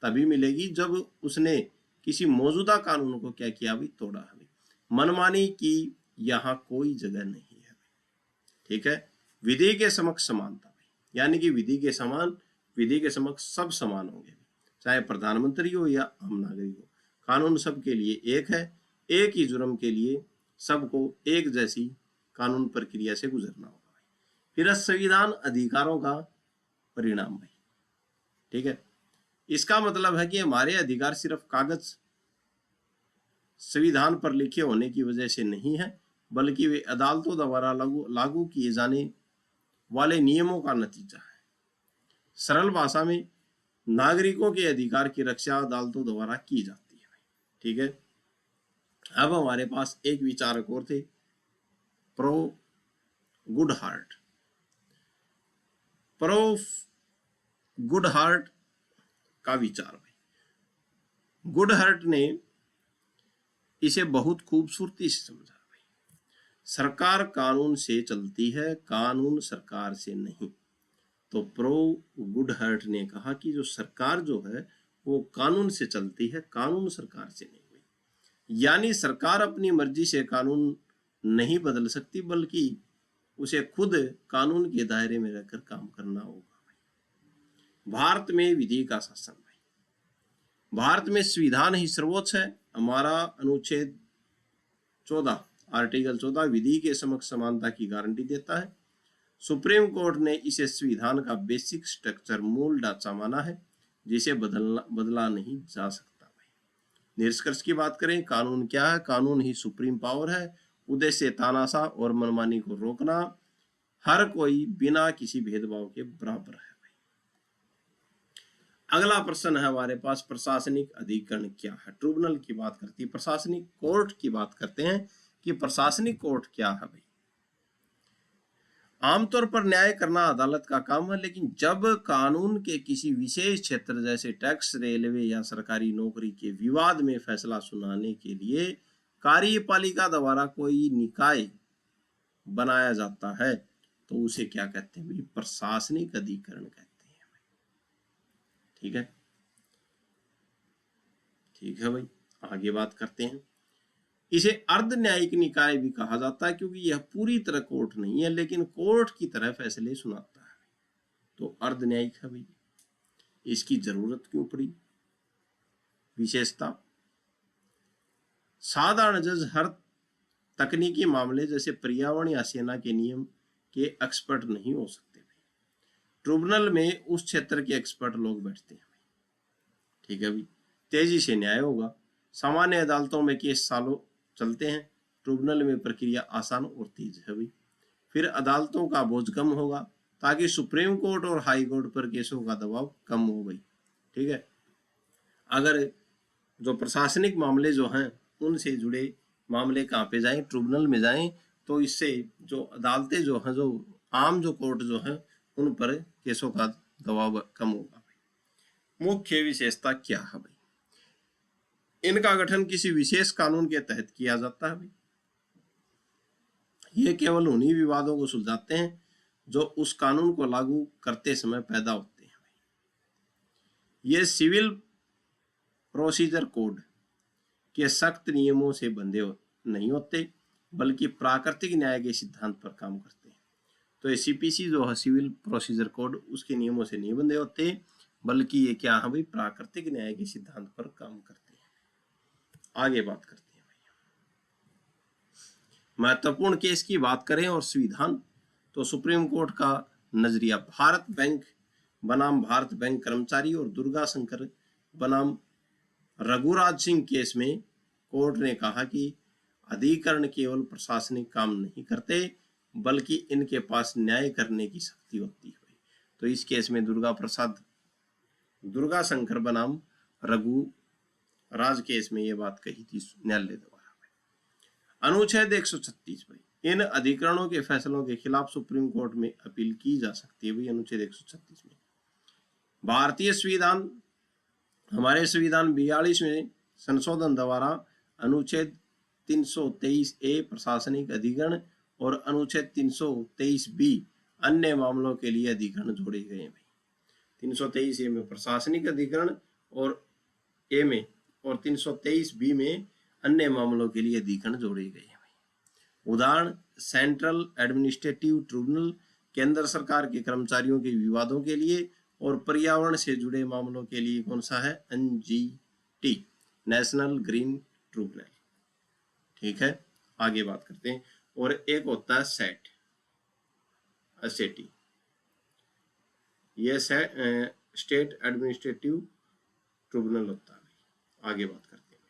तभी मिलेगी जब उसने किसी मौजूदा कानून को क्या किया भाई? तोड़ा है। मनमानी की यहाँ कोई जगह नहीं है, ठीक है। विधि के समक्ष समानता भाई, यानी कि विधि के समक्ष सब समान होंगे, चाहे प्रधानमंत्री हो या आम नागरिक हो। कानून सबके लिए एक है, एक ही जुर्म के लिए सबको एक जैसी कानून प्रक्रिया से गुजरना होगा भाई। फिर संविधान अधिकारों का परिणाम भाई, ठीक है। इसका मतलब है कि हमारे अधिकार सिर्फ कागज संविधान पर लिखे होने की वजह से नहीं है, बल्कि वे अदालतों द्वारा लागू किए जाने वाले नियमों का नतीजा है। सरल भाषा में नागरिकों के अधिकार की रक्षा अदालतों द्वारा की जाती है, ठीक है। अब हमारे पास एक विचारक और थे, प्रो गुडहार्ट का विचार भाई। गुडहार्ट ने इसे बहुत खूबसूरती से समझा भाई। सरकार कानून से चलती है, कानून सरकार से नहीं। तो प्रो गुडहार्ट ने कहा कि जो सरकार जो है वो कानून से चलती है, कानून सरकार से नहीं हुई। यानी सरकार अपनी मर्जी से कानून नहीं बदल सकती, बल्कि उसे खुद कानून के दायरे में रहकर काम करना होगा भाई। भारत में विधि का शासन भाई, भारत में संविधान ही सर्वोच्च है। हमारा अनुच्छेद 14 आर्टिकल 14 विधि के समक्ष समानता की गारंटी देता है। सुप्रीम कोर्ट ने इसे संविधान का बेसिक स्ट्रक्चर, मूल ढांचा माना है, जिसे बदला नहीं जा सकता भाई। निष्कर्ष की बात करें, कानून क्या है? कानून ही सुप्रीम पावर है। उद्देश्य तानाशाह और मनमानी को रोकना, हर कोई बिना किसी भेदभाव के बराबर है भाई। अगला प्रश्न है हमारे पास, प्रशासनिक अधिकरण क्या है? ट्रिब्यूनल की बात करती है, प्रशासनिक कोर्ट की बात करते हैं कि प्रशासनिक कोर्ट क्या है भाई। आमतौर पर न्याय करना अदालत का काम है, लेकिन जब कानून के किसी विशेष क्षेत्र जैसे टैक्स, रेलवे या सरकारी नौकरी के विवाद में फैसला सुनाने के लिए कार्यपालिका द्वारा कोई निकाय बनाया जाता है तो उसे क्या कहते हैं भाई? प्रशासनिक अधिकरण कहते हैं भाई, ठीक है। ठीक है भाई, आगे बात करते हैं। इसे अर्ध न्यायिक निकाय भी कहा जाता है, क्योंकि यह पूरी तरह कोर्ट नहीं है लेकिन कोर्ट की तरह फैसले सुनाता है, तो अर्ध न्यायिक है भाई। इसकी जरूरत क्यों पड़ी? विशेषता, साधारण जज हर तकनीकी मामले जैसे पर्यावरण या सेना के नियम के एक्सपर्ट नहीं हो सकते भाई। ट्रिब्यूनल में उस क्षेत्र के एक्सपर्ट लोग बैठते हैं भाई, ठीक है भाई। तेजी से न्याय होगा। सामान्य अदालतों में केस सालों चलते हैं, ट्रिब्यूनल में प्रक्रिया आसान और तेज है भाई। फिर अदालतों का बोझ कम होगा, ताकि सुप्रीम कोर्ट और हाई कोर्ट पर केसों का दबाव कम हो भाई, ठीक है। अगर जो प्रशासनिक मामले जो हैं उनसे जुड़े मामले कहाँ पे जाएं? ट्रिब्यूनल में जाएं, तो इससे जो अदालतें जो हैं, जो आम जो कोर्ट जो हैं, उन पर केसों का दबाव कम होगा भाई। मुख्य विशेषता क्या है भाई? इनका गठन किसी विशेष कानून के तहत किया जाता है भाई। ये केवल उन्हीं विवादों को सुलझाते हैं जो उस कानून को लागू करते समय पैदा होते हैं भाई। ये सिविल प्रोसीजर कोड के सख्त नियमों से बंधे नहीं होते, बल्कि प्राकृतिक न्याय के सिद्धांत पर काम करते हैं। तो ये सीपीसी जो है सिविल प्रोसीजर कोड, उसके नियमों से नहीं बंधे होते, बल्कि ये क्या है भाई, प्राकृतिक न्याय के सिद्धांत पर काम करते हैं। आगे बात करते हैं भाई, महत्वपूर्ण केस की बात करें और संविधान, तो सुप्रीम कोर्ट का नजरिया भारत बैंक बनाम भारत बैंक कर्मचारी और दुर्गा शंकर बनाम रघुराज सिंह केस में कोर्ट ने कहा कि अधिकरण केवल प्रशासनिक काम नहीं करते, बल्कि इनके पास न्याय करने की शक्ति होती है। तो इस केस में दुर्गा शंकर बनाम रघुराज केस में ये बात कही थी न्यायालय द्वारा। अनुच्छेद 136 भाई, इन अधिकरणों के फैसलों के खिलाफ सुप्रीम कोर्ट में अपील की जा सकती है भाई। अनुच्छेद 136 में भारतीय संविधान, हमारे संविधान 42 में संशोधन द्वारा अनुच्छेद 323A प्रशासनिक अधिकरण और अनुच्छेद 323B अन्य मामलों के लिए अधिकरण जोड़े गए हैं भाई। 323A में प्रशासनिक अधिकरण और ए में, और 323B में अन्य मामलों के लिए अधिकरण जोड़े गए हैं भाई। उदाहरण, सेंट्रल एडमिनिस्ट्रेटिव ट्रिब्यूनल केंद्र सरकार के कर्मचारियों के विवादों के लिए और पर्यावरण से जुड़े मामलों के लिए कौन सा है, NGT, नेशनल ग्रीन ट्रिब्यूनल। ठीक है, आगे बात करते हैं। और एक होता है SET, ये स्टेट एडमिनिस्ट्रेटिव ट्रिब्यूनल होता है। आगे बात करते हैं,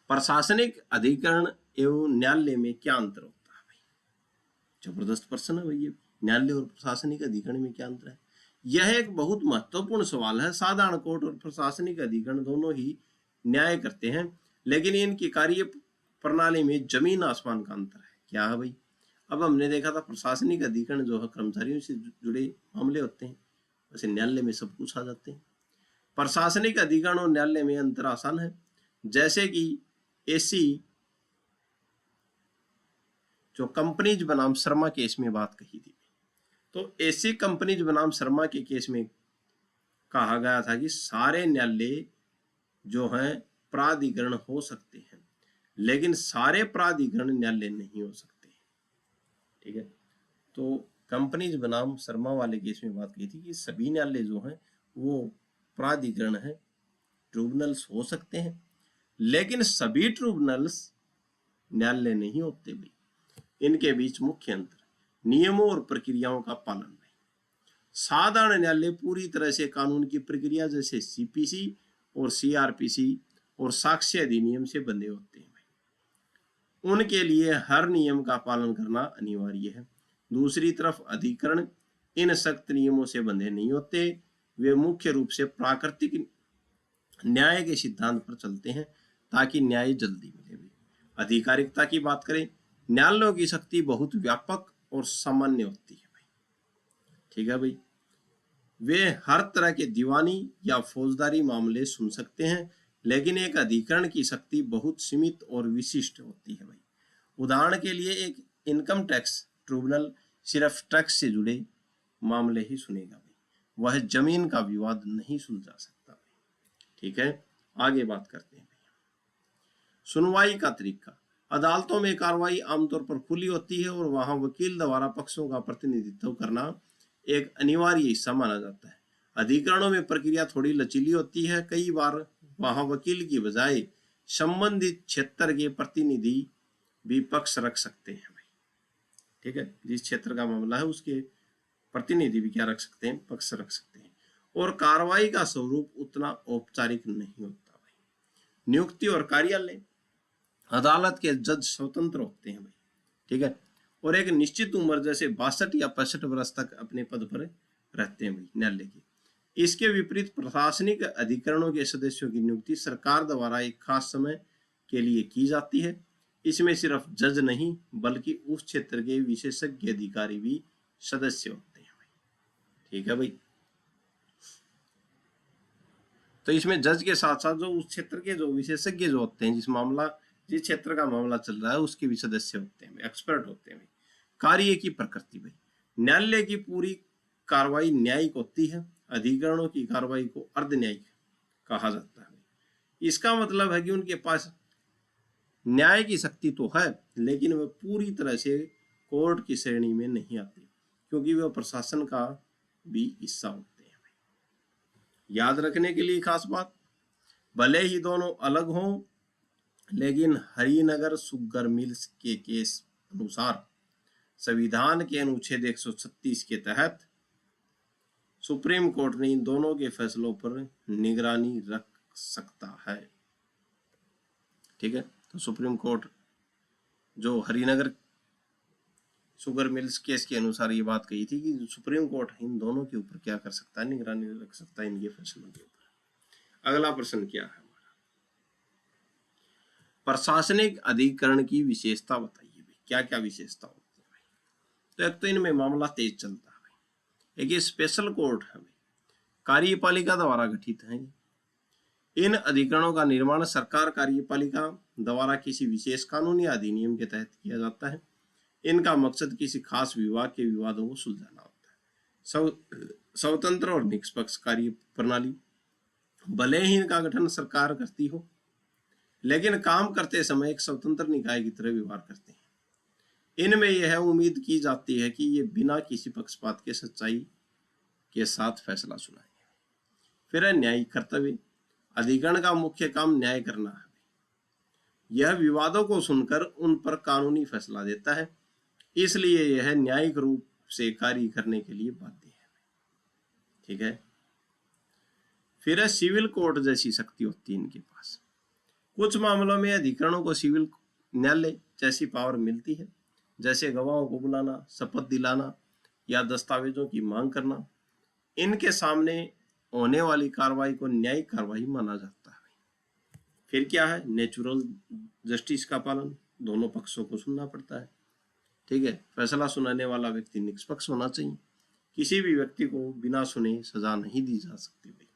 प्रशासनिक अधिकरण एवं न्यायालय में क्या अंतर होता है भाई। जबरदस्त प्रश्न है भाई, न्यायालय और प्रशासनिक अधिकरण में क्या अंतर है। यह एक बहुत महत्वपूर्ण सवाल है। साधारण कोर्ट और प्रशासनिक अधिकरण दोनों ही न्याय करते हैं, लेकिन इनकी कार्य प्रणाली में जमीन आसमान का अंतर है। क्या है भाई, अब हमने देखा था प्रशासनिक अधिकरण जो है कर्मचारियों से जुड़े मामले होते हैं, वैसे न्यायालय में सब कुछ आ जाते हैं। प्रशासनिक अधिकरण और न्यायालय में अंतर आसान है, जैसे कि एसी जो कंपनीज बनाम शर्मा केस में बात कही थी, तो एसी कंपनीज बनाम शर्मा के केस में कहा गया था कि सारे न्यायालय जो हैं प्राधिकरण हो सकते हैं, लेकिन सारे प्राधिकरण न्यायालय नहीं हो सकते। ठीक है, तो कंपनीज बनाम शर्मा वाले केस में बात की थी कि सभी न्यायालय जो हैं वो प्राधिकरण है, ट्रिब्यूनल्स हो सकते हैं, लेकिन सभी ट्रिब्यूनल्स न्यायालय नहीं होते भाई। इनके बीच मुख्य अंतर, नियमों और प्रक्रियाओं का पालन नहीं। साधारण न्यायालय पूरी तरह से कानून की प्रक्रिया जैसे CPC और CRPC और साक्ष्य अधिनियम से बंधे होते हैं भाई। उनके लिए हर नियम का पालन करना अनिवार्य है। दूसरी तरफ अधिकरण इन सख्त नियमों से बंधे नहीं होते, वे मुख्य रूप से प्राकृतिक न्याय के सिद्धांत पर चलते हैं ताकि न्याय जल्दी मिले भाई। आधिकारिकता की बात करें, न्यायालयों की शक्ति बहुत व्यापक और सामान्य होती है भाई। ठीक है भाई, वे हर तरह के दीवानी या फौजदारी मामले सुन सकते हैं, लेकिन एक अधिकरण की शक्ति बहुत सीमित और विशिष्ट होती है भाई। उदाहरण के लिए एक इनकम टैक्स ट्रिब्यूनल सिर्फ टैक्स से जुड़े मामले ही सुनेगा भाई, वह जमीन का विवाद नहीं सुलझा सकता भाई। ठीक है, आगे बात करते हैं भाई। सुनवाई का तरीका, अदालतों में कार्रवाई आमतौर पर खुली होती है और वहां वकील द्वारा पक्षों का प्रतिनिधित्व करना एक अनिवार्य हिस्सा माना जाता है। अधिकरणों में प्रक्रिया थोड़ी लचीली होती है, कई बार वहां वकील की बजाय संबंधित क्षेत्र के प्रतिनिधि भी पक्ष रख सकते हैं भाई। ठीक है, जिस क्षेत्र का मामला है उसके प्रतिनिधि भी क्या रख सकते हैं, पक्ष रख सकते हैं। और कार्रवाई का स्वरूप उतना औपचारिक नहीं होता भाई। नियुक्ति और कार्यालय, अदालत के जज स्वतंत्र होते हैं भाई। ठीक है, और एक निश्चित उम्र जैसे 62 या 65 वर्ष तक अपने पद पर रहते हैं भाई न्यायालय के। इसके विपरीत प्रशासनिक अधिकरणों के सदस्यों की नियुक्ति सरकार द्वारा एक खास समय के लिए की जाती है। इसमें सिर्फ जज नहीं बल्कि उस क्षेत्र के विशेषज्ञ अधिकारी भी सदस्य होते हैं भाई। ठीक है भाई, तो इसमें जज के साथ साथ जो उस क्षेत्र के जो विशेषज्ञ जो होते हैं, जिस क्षेत्र का मामला चल रहा है उसके भी सदस्य होते हैं, एक्सपर्ट होते हैं भाई। कार्य की प्रकृति भाई, न्यायालय की पूरी कार्रवाई न्यायिक होती है, अधिकरणों की कार्रवाई को अर्ध न्यायिक कहा जाता है। इसका मतलब है कि उनके पास न्याय की शक्ति तो है, लेकिन वह पूरी तरह से कोर्ट की श्रेणी में नहीं आती, क्योंकि वह प्रशासन का भी हिस्सा होते हैं। याद रखने के लिए खास बात, भले ही दोनों अलग हों, लेकिन हरिनगर शुगर मिल्स के केस अनुसार संविधान के अनुच्छेद 136 के तहत सुप्रीम कोर्ट ने इन दोनों के फैसलों पर निगरानी रख सकता है। ठीक है, तो सुप्रीम कोर्ट जो हरिनगर शुगर मिल्स केस के अनुसार ये बात कही थी कि सुप्रीम कोर्ट इन दोनों के ऊपर क्या कर सकता है, निगरानी रख सकता है इनके फैसलों के ऊपर। अगला प्रश्न क्या है हमारा, प्रशासनिक अधिकरण की विशेषता बताइए भाई, क्या क्या विशेषता होती है भाई। तो एक तो इनमें मामला तेज चलता है भाई, एक ये स्पेशल कोर्ट है भाई, कार्यपालिका द्वारा गठित है। इन अधिकरणों का निर्माण सरकार कार्यपालिका द्वारा किसी विशेष कानून या अधिनियम के तहत किया जाता है। इनका मकसद किसी खास विभाग के विवादों को सुलझाना होता है। स्वतंत्र और निष्पक्ष कार्य प्रणाली, भले ही इनका गठन सरकार करती हो, लेकिन काम करते समय एक स्वतंत्र निकाय की तरह व्यवहार करते हैं। इनमें यह उम्मीद की जाती है कि ये बिना किसी पक्षपात के सच्चाई के साथ फैसला सुनाएंगे। फिर है न्यायिक कर्तव्य, अधिकरण का मुख्य काम न्याय करना है। यह विवादों को सुनकर उन पर कानूनी फैसला देता है, इसलिए यह न्यायिक रूप से कार्य करने के लिए बाध्य है। ठीक है, फिर है सिविल कोर्ट जैसी शक्ति होती है इनके पास। कुछ मामलों में अधिकरणों को सिविल न्यायालय जैसी पावर मिलती है, जैसे गवाहों को बुलाना, शपथ दिलाना या दस्तावेजों की मांग करना। इनके सामने होने वाली कार्रवाई को न्यायिक कार्रवाई माना जाता है। फिर क्या है, नेचुरल जस्टिस का पालन, दोनों पक्षों को सुनना पड़ता है। ठीक है, फैसला सुनाने वाला व्यक्ति निष्पक्ष होना चाहिए, किसी भी व्यक्ति को बिना सुने सजा नहीं दी जा सकती भाई।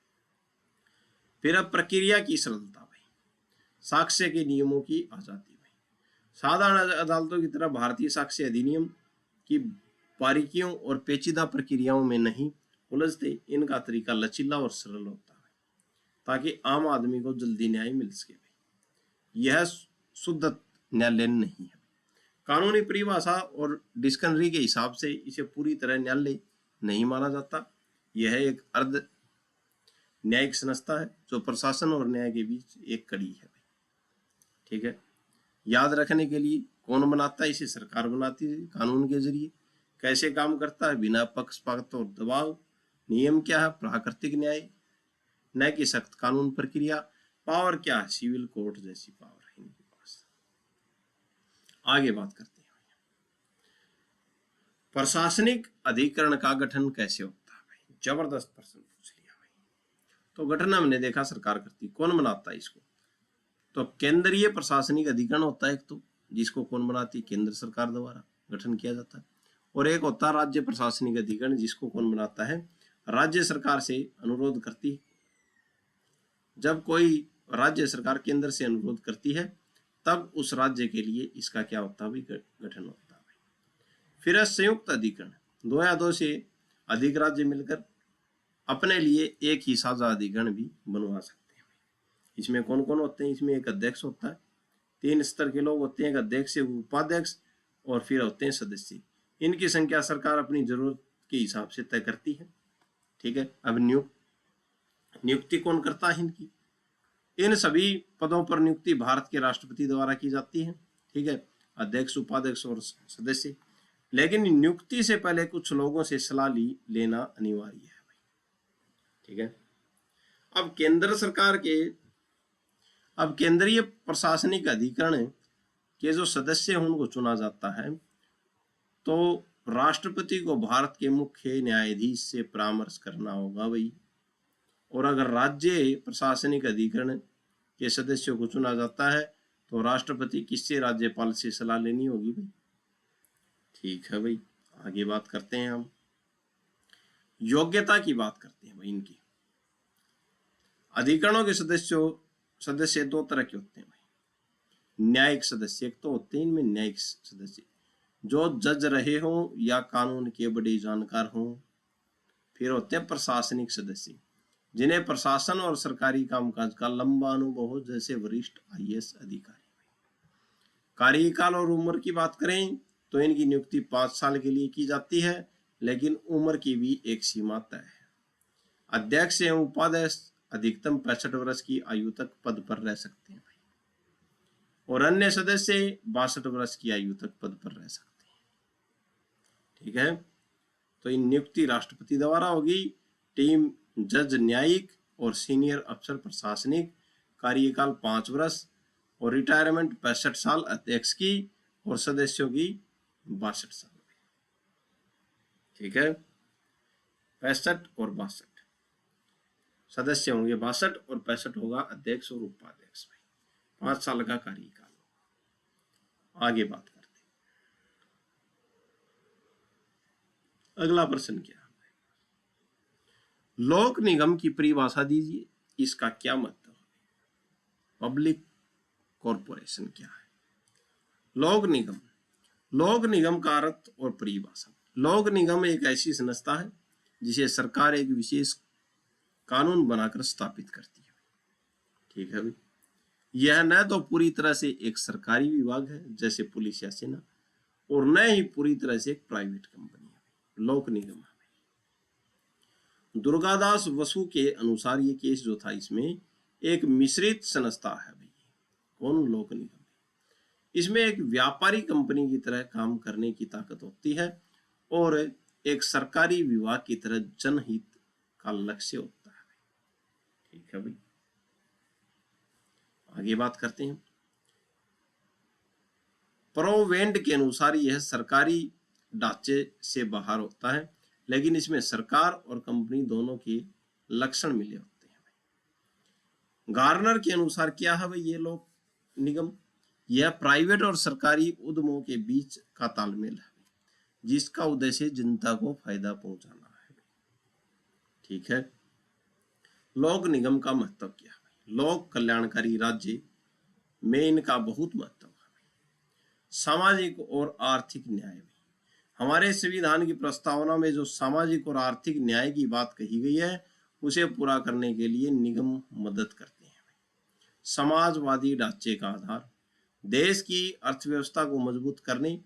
फिर अब प्रक्रिया की सरलता भाई, साक्ष्य के नियमों की आजादी भाई। साधारण अदालतों की तरह भारतीय साक्ष्य अधिनियम की बारीकियों और पेचीदा प्रक्रियाओं में नहीं उलझते। इनका तरीका लचीला और सरल होता है, ताकि आम आदमी को जल्दी न्याय मिल सके भाई। यह शुद्ध न्यायालय नहीं है। कानूनी परिभाषा और डिक्शनरी के हिसाब से इसे पूरी तरह न्यायालय नहीं माना जाता। यह एक अर्ध न्यायिक संस्था है जो प्रशासन और न्याय के बीच एक कड़ी है। ठीक है, याद रखने के लिए, कौन बनाता है इसे, सरकार बनाती है कानून के जरिए। कैसे काम करता है, बिना पक्षपात और दबाव। नियम क्या है, प्राकृतिक न्याय, न्याय की सख्त कानून प्रक्रिया। पावर क्या है, सिविल कोर्ट जैसी पावर है इनके पास। आगे बात करते हैं, प्रशासनिक अधिकरण का गठन कैसे होता है भाई। जबरदस्त प्रश्न पूछ लिया भाई। तो गठन हमने देखा सरकार करती, कौन बनाता है इसको, तो केंद्रीय प्रशासनिक अधिकरण होता है एक, तो जिसको कौन बनाती है, केंद्र सरकार द्वारा गठन किया जाता है। और एक होता है राज्य प्रशासनिक अधिकरण, जिसको कौन बनाता है, राज्य सरकार से अनुरोध करती है। जब कोई राज्य सरकार केंद्र से अनुरोध करती है, तब उस राज्य के लिए इसका क्या होता है, गठन होता है। फिर संयुक्त अधिकरण, दो या दो से अधिक राज्य मिलकर अपने लिए एक ही साझा अधिकरण भी बनवा सकते हैं। इसमें कौन कौन होते हैं, इसमें एक अध्यक्ष होता है, 3 स्तर के लोग होते हैं, एक अध्यक्ष, उपाध्यक्ष और फिर होते हैं सदस्य। इनकी संख्या सरकार अपनी जरूरत के हिसाब से तय करती है। ठीक है, अब नियुक्ति कौन करता है इनकी, इन सभी पदों पर नियुक्ति भारत के राष्ट्रपति द्वारा की जाती है। ठीक है, अध्यक्ष, उपाध्यक्ष और सदस्य। लेकिन नियुक्ति से पहले कुछ लोगों से सलाह लेना अनिवार्य है। ठीक है, अब केंद्रीय प्रशासनिक अधिकरण के जो सदस्य हैं उनको चुना जाता है। तो राष्ट्रपति को भारत के मुख्य न्यायाधीश से परामर्श करना होगा भाई। और अगर राज्य प्रशासनिक अधिकरण के सदस्यों को चुना जाता है तो राष्ट्रपति किससे, राज्यपाल से सलाह लेनी होगी भाई। ठीक है भाई, आगे बात करते हैं हम योग्यता की बात करते हैं भाई। इनकी अधिकरणों के सदस्य दो तरह के होते हैं भाई। न्यायिक सदस्य, एक तो होते हैं इनमें न्यायिक सदस्य जो जज रहे हों या कानून के बड़े जानकार हों। फिर होते हैं प्रशासनिक सदस्य जिन्हें प्रशासन और सरकारी कामकाज का लंबा अनुभव हो, जैसे वरिष्ठ आईएएस अधिकारी। कार्यकाल और उम्र की बात करें तो इनकी नियुक्ति 5 साल के लिए की जाती है, लेकिन उम्र की भी एक सीमा तय है। अध्यक्ष एवं उपाध्यक्ष अधिकतम 65 वर्ष की आयु तक पद पर रह सकते हैं भाई, और अन्य सदस्य 62 वर्ष की आयु तक पद पर रह सकते हैं। ठीक है, तो इन नियुक्ति राष्ट्रपति द्वारा होगी। टीम जज न्यायिक और सीनियर अफसर प्रशासनिक, कार्यकाल 5 वर्ष और रिटायरमेंट 65 साल अध्यक्ष की और सदस्यों की 62 साल। ठीक है, 65 और 62 सदस्य होंगे, 62 और 65 होगा अध्यक्ष और उपाध्यक्ष भाई। 5 साल का कार्यकाल होगा। आगे बात करते हैं, अगला प्रश्न क्या है? लोक निगम की परिभाषा दीजिए, इसका क्या मतलब है? पब्लिक कॉर्पोरेशन क्या है? लोक निगम, लोक निगम का अर्थ और परिभाषा। लोक निगम एक ऐसी संस्था है जिसे सरकार एक विशेष कानून बनाकर स्थापित करती है। ठीक है भाई, यह न तो पूरी तरह से एक सरकारी विभाग है जैसे पुलिस या सेना, और न ही पूरी तरह से एक प्राइवेट कंपनी है। लोक निगम है। दुर्गादास बसु के अनुसार ये केस जो था, इसमें एक मिश्रित संस्था है भाई। कौन? लोक निगम। इसमें एक व्यापारी कंपनी की तरह काम करने की ताकत होती है और एक सरकारी विभाग की तरह जनहित का लक्ष्य होता है। ठीक है भाई, आगे बात करते हैं। प्रोवेंट के अनुसार यह सरकारी ढांचे से बाहर होता है, लेकिन इसमें सरकार और कंपनी दोनों के लक्षण मिले होते हैं। गार्नर के अनुसार क्या है भाई ये लोक निगम? यह प्राइवेट और सरकारी उद्यमों के बीच का तालमेल है, जिसका उद्देश्य जनता को फायदा पहुंचाना है। ठीक है, लोक निगम का महत्व क्या है? लोक कल्याणकारी राज्य में इनका बहुत महत्व है। सामाजिक और आर्थिक न्याय। हमारे संविधान की प्रस्तावना में जो सामाजिक और आर्थिक न्याय की बात कही गई है, उसे पूरा करने के लिए निगम मदद करते हैं। समाजवादी ढांचे का आधार, देश की अर्थव्यवस्था को मजबूत करने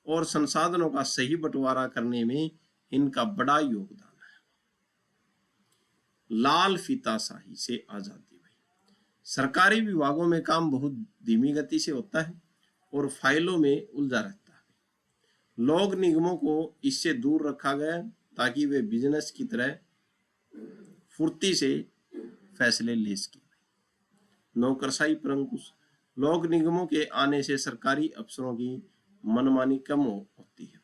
और संसाधनों का सही बंटवारा करने में इनका बड़ा योगदान है। लाल फीताशाही से आजादी। भाई, सरकारी विभागों में काम बहुत धीमी गति से होता है और फाइलों में उलझा रहता है। लोक निगमों को इससे दूर रखा गया ताकि वे बिजनेस की तरह फुर्ती से फैसले ले सके। नौकरशाही पर अंकुश। लोक निगमों के आने से सरकारी अफसरों की मनमानी कम होती है,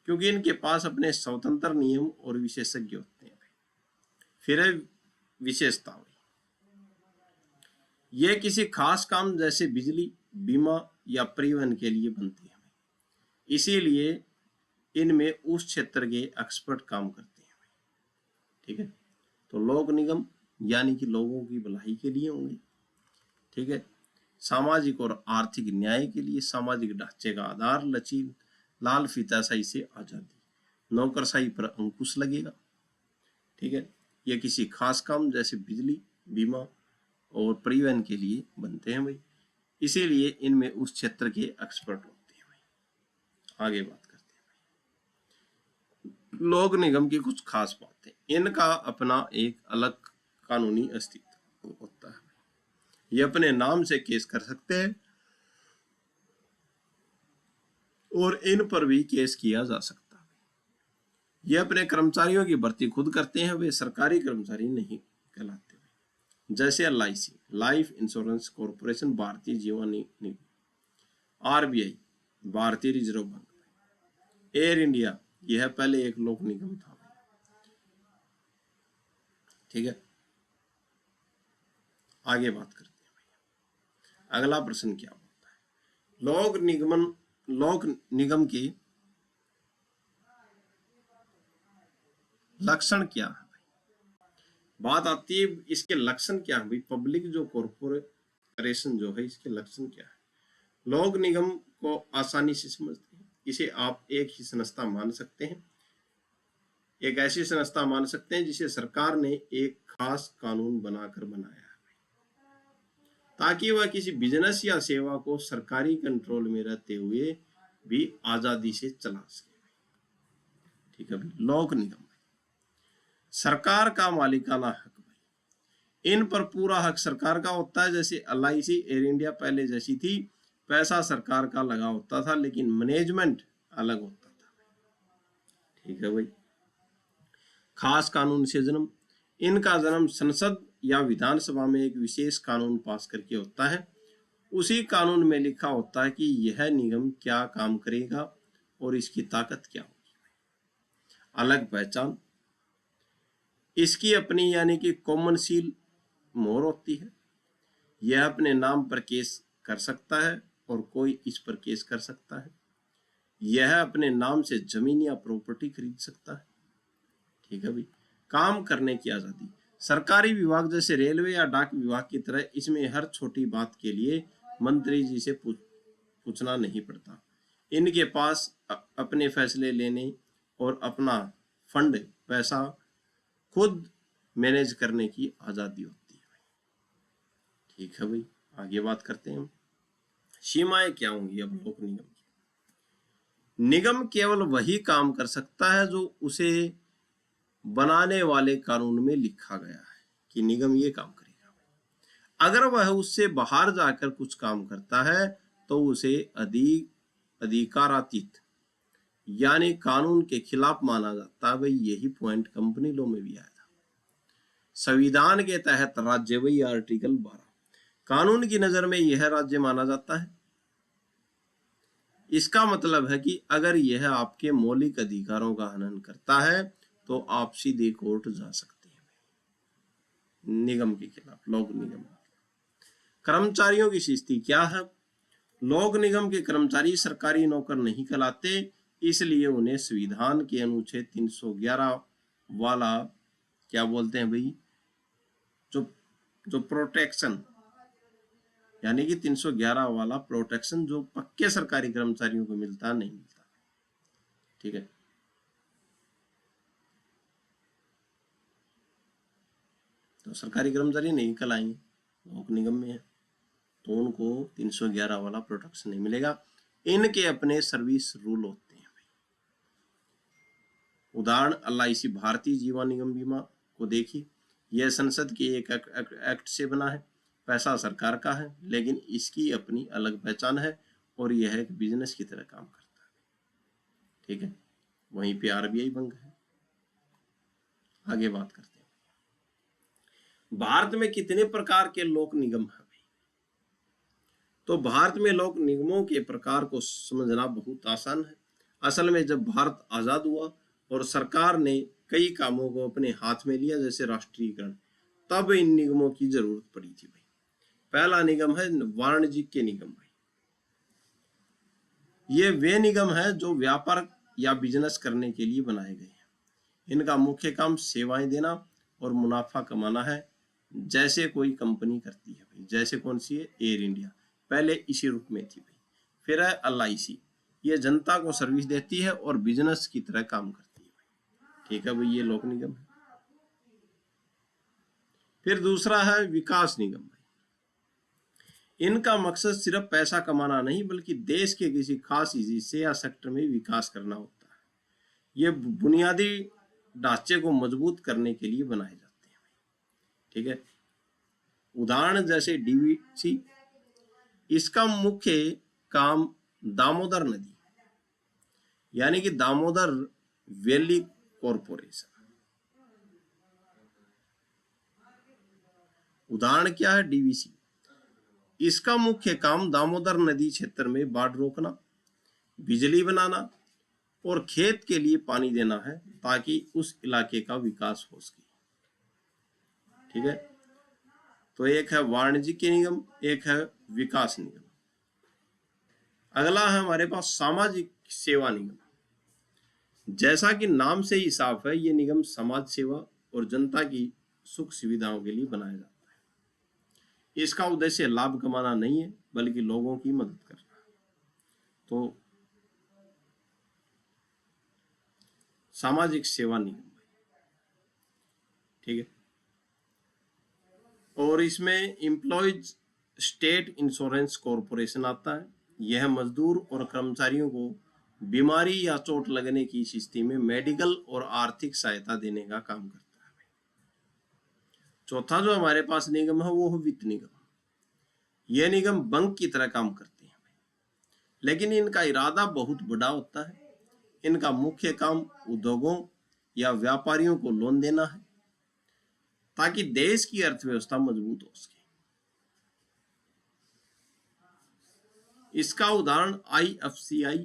क्योंकि इनके पास अपने स्वतंत्र नियम और विशेषज्ञ होते हैं। फिर विशेषता, ये किसी खास काम जैसे बिजली, बीमा या परिवहन के लिए बनती है, इसीलिए इनमें उस क्षेत्र के एक्सपर्ट काम करते हैं। ठीक है, तो लोक निगम यानी कि लोगों की भलाई के लिए होंगे। ठीक है, सामाजिक और आर्थिक न्याय के लिए, सामाजिक ढांचे का आधार लचील, लाल फीताशाही से आजादी, नौकरशाही पर अंकुश लगेगा। ठीक है, ये किसी खास काम जैसे बिजली, बीमा और परिवहन के लिए बनते हैं भाई, इसीलिए इनमें उस क्षेत्र के एक्सपर्ट होते हैं भाई। आगे बात करते हैं भाई, लोक निगम की कुछ खास बातें। इनका अपना एक अलग कानूनी अस्तित्व होता है। ये अपने नाम से केस कर सकते हैं और इन पर भी केस किया जा सकता है। ये अपने कर्मचारियों की भर्ती खुद करते हैं, वे सरकारी कर्मचारी नहीं कहलाते। जैसे LIC, life insurance corporation, Bharatiya Jeevan निगम, RBI, भारतीय रिजर्व बैंक, एयर इंडिया, यह पहले एक लोक निगम था। ठीक है, आगे बात करते हैं भाई। अगला प्रश्न क्या होता है? लोक निगम के लक्षण क्या है? बात आती है इसके लक्षण क्या है भाई? पब्लिक जो कॉर्पोरेशन जो है, इसके लक्षण क्या है? लोक निगम को आसानी से समझते हैं, इसे आप एक ही संस्था मान सकते हैं। एक ऐसी संस्था मान सकते हैं जिसे सरकार ने एक खास कानून बनाकर बनाया है ताकि वह किसी बिजनेस या सेवा को सरकारी कंट्रोल में रहते हुए भी आजादी से चला सके। ठीक है भाई। लोक निगम, सरकार का मालिकाना हक भाई, इन पर पूरा हक सरकार का होता है। जैसे LIC, एयर इंडिया पहले जैसी थी, पैसा सरकार का लगा होता था लेकिन मैनेजमेंट अलग होता था। ठीक है भाई। खास कानून से जन्म, इनका जन्म संसद या विधानसभा में एक विशेष कानून पास करके होता है। उसी कानून में लिखा होता है कि यह निगम क्या काम करेगा और इसकी ताकत क्या होगी। अलग पहचान, इसकी अपनी यानी कि कॉमन सील मोहर होती है। यह अपने नाम पर केस कर सकता है और कोई इस पर केस कर सकता है। यह अपने नाम से जमीन या प्रॉपर्टी खरीद सकता है। ठीक है भाई। काम करने की आजादी, सरकारी विभाग जैसे रेलवे या डाक विभाग की तरह इसमें हर छोटी बात के लिए मंत्री जी से पूछना नहीं पड़ता। इनके पास अपने फैसले लेने और अपना फंड पैसा खुद मैनेज करने की आजादी होती है भाई। ठीक है भाई। आगे बात करते हैं हम, सीमाएं क्या होंगी अब लोक निगम की। निगम केवल वही काम कर सकता है जो उसे बनाने वाले कानून में लिखा गया है कि निगम ये काम करेगा। अगर वह उससे बाहर जाकर कुछ काम करता है तो उसे अधिकारातीत यानी कानून के खिलाफ माना जाता है। भाई यही पॉइंट कंपनी लॉ में भी आया था। संविधान के तहत राज्य, वही आर्टिकल 12, कानून की नजर में यह राज्य माना जाता है। इसका मतलब है कि अगर यह आपके मौलिक अधिकारों का हनन करता है तो आप सीधे कोर्ट जा सकते हैं निगम के खिलाफ। लोक निगम, कर्मचारियों की स्थिति क्या है। लोक निगम के कर्मचारी सरकारी नौकर नहीं कहलाते, इसलिए उन्हें संविधान के अनुच्छेद 311 वाला क्या बोलते हैं भाई, जो प्रोटेक्शन यानी कि 311 वाला प्रोटेक्शन जो पक्के सरकारी कर्मचारियों को मिलता नहीं मिलता। ठीक है। तो सरकारी कर्मचारी नहीं कहलाएंगे, लोक निगम में है तो उनको 311 वाला प्रोटेक्शन नहीं मिलेगा। इनके अपने सर्विस रूल होते हैं भाई। उदाहरण LIC, भारतीय जीवन निगम बीमा को देखिए। यह संसद के एक एक्ट से बना है। पैसा सरकार का है लेकिन इसकी अपनी अलग पहचान है और यह एक बिजनेस की तरह काम करता है। ठीक है। वहीं पे RBI बैंक है। आगे बात करते हैं, भारत में कितने प्रकार के लोक निगम है भाई। तो भारत में लोक निगमों के प्रकार को समझना बहुत आसान है। असल में जब भारत आजाद हुआ और सरकार ने कई कामों को अपने हाथ में लिया जैसे राष्ट्रीयकरण, तब इन निगमों की जरूरत पड़ी थी भाई। पहला निगम है वाणिज्यिक के निगम भाई। ये वे निगम है जो व्यापार या बिजनेस करने के लिए बनाए गए हैं। इनका मुख्य काम सेवाएं देना और मुनाफा कमाना है, जैसे कोई कंपनी करती है भाई। जैसे कौन सी है, एयर इंडिया पहले इसी रूप में थी भाई। फिर है LIC, ये जनता को सर्विस देती है और बिजनेस की तरह काम करती है भाई। ठीक है भाई, ये लोक निगम है। फिर दूसरा है विकास निगम भाई। इनका मकसद सिर्फ पैसा कमाना नहीं बल्कि देश के किसी खास हिस्से या सेक्टर में विकास करना होता है। ये बुनियादी ढांचे को मजबूत करने के लिए बनाए जाते हैं। ठीक है। उदाहरण जैसे DVC, इसका मुख्य काम दामोदर नदी यानी कि दामोदर वैली कॉरपोरेशन। उदाहरण क्या है, DVC, इसका मुख्य काम दामोदर नदी क्षेत्र में बाढ़ रोकना, बिजली बनाना और खेत के लिए पानी देना है ताकि उस इलाके का विकास हो सके। ठीक है। तो एक है वाणिज्यिक निगम, एक है विकास निगम। अगला है हमारे पास सामाजिक सेवा निगम। जैसा कि नाम से ही साफ है, ये निगम समाज सेवा और जनता की सुख सुविधाओं के लिए बनाया जाता है। इसका उद्देश्य लाभ कमाना नहीं है बल्कि लोगों की मदद करना है। तो सामाजिक सेवा निगम ठीक है। और इसमें एम्प्लॉयज स्टेट इंश्योरेंस कॉरपोरेशन आता है। यह मजदूर और कर्मचारियों को बीमारी या चोट लगने की स्थिति में मेडिकल और आर्थिक सहायता देने का काम करता है। चौथा जो हमारे पास निगम है वो है वित्त निगम। यह निगम बैंक की तरह काम करते हैं, लेकिन इनका इरादा बहुत बड़ा होता है। इनका मुख्य काम उद्योगों या व्यापारियों को लोन देना है ताकि देश की अर्थव्यवस्था मजबूत हो सके। इसका उदाहरण IFCI,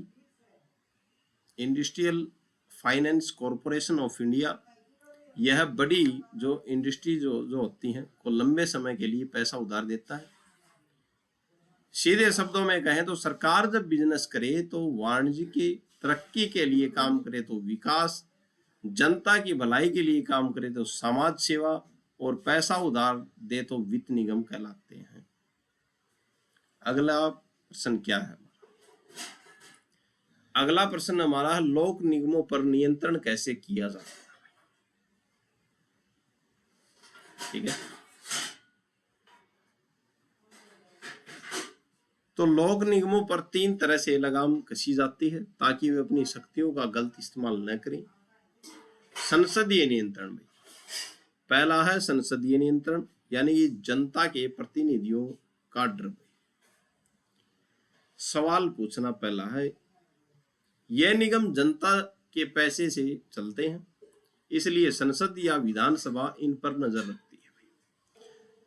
industrial finance corporation of India, यह बड़ी जो इंडस्ट्री जो होती हैं को लंबे समय के लिए पैसा उधार देता है। सीधे शब्दों में कहें तो सरकार जब बिजनेस करे तो वाणिज्य की तरक्की के लिए काम करे तो विकास, जनता की भलाई के लिए काम करे तो समाज सेवा, और पैसा उधार दे तो वित्त निगम कहलाते हैं। अगला प्रश्न क्या है? अगला प्रश्न हमारा है लोक निगमों पर नियंत्रण कैसे किया जाता है। ठीक है, तो लोक निगमों पर 3 तरह से लगाम कसी जाती है ताकि वे अपनी शक्तियों का गलत इस्तेमाल न करें। संसदीय नियंत्रण में पहला है संसदीय नियंत्रण, यानी ये जनता के प्रतिनिधियों का डर। सवाल पूछना पहला है, यह निगम जनता के पैसे से चलते हैं, इसलिए संसद या विधानसभा इन पर नजर रखती है।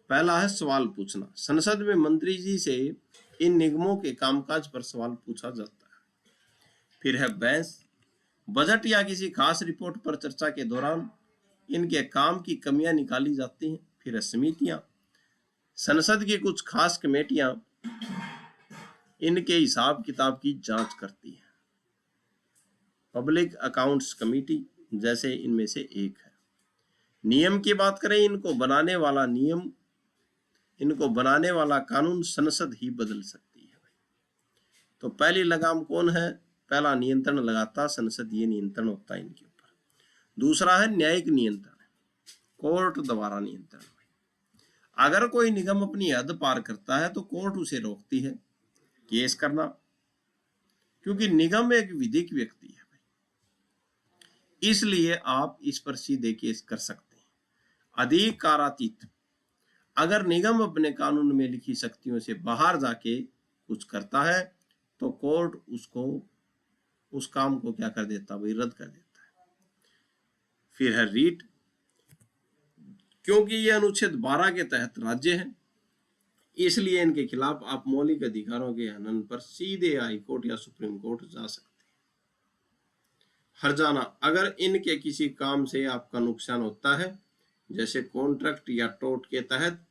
पहला है सवाल पूछना। संसद में मंत्री जी से इन निगमों के कामकाज पर सवाल पूछा जाता है। फिर है बहस। बजट या किसी खास रिपोर्ट पर चर्चा के दौरान इनके काम की कमियां निकाली जाती हैं। फिर है समितियां। संसद की कुछ खास कमेटियां इनके हिसाब किताब की जांच करती है। पब्लिक अकाउंट्स कमेटी जैसे इनमें से एक है। नियम की बात करें, इनको बनाने वाला कानून संसद ही बदल सकती है। तो पहली लगाम कौन है? पहला नियंत्रण लगाता संसदीय नियंत्रण होता है इनके ऊपर। दूसरा है न्यायिक नियंत्रण, कोर्ट द्वारा नियंत्रण। अगर कोई निगम अपनी हद पार करता है तो कोर्ट उसे रोकती है केस करना, क्योंकि निगम एक विधिक व्यक्ति है, इसलिए आप इस पर सीधे केस कर सकते हैं। अधिकारातीत, अगर निगम अपने कानून में लिखी शक्तियों से बाहर जाके कुछ करता है तो कोर्ट उसको उस काम को क्या कर देता है? रद्द कर देता है। फिर है रीट, क्योंकि ये अनुच्छेद 12 के तहत राज्य है, इसलिए इनके खिलाफ आप मौलिक अधिकारों के हनन पर सीधे हाई कोर्ट या सुप्रीम कोर्ट जा सकते हैं। हर्जाना, अगर इनके किसी काम से आपका नुकसान होता है जैसे कॉन्ट्रैक्ट या टोर्ट के तहत,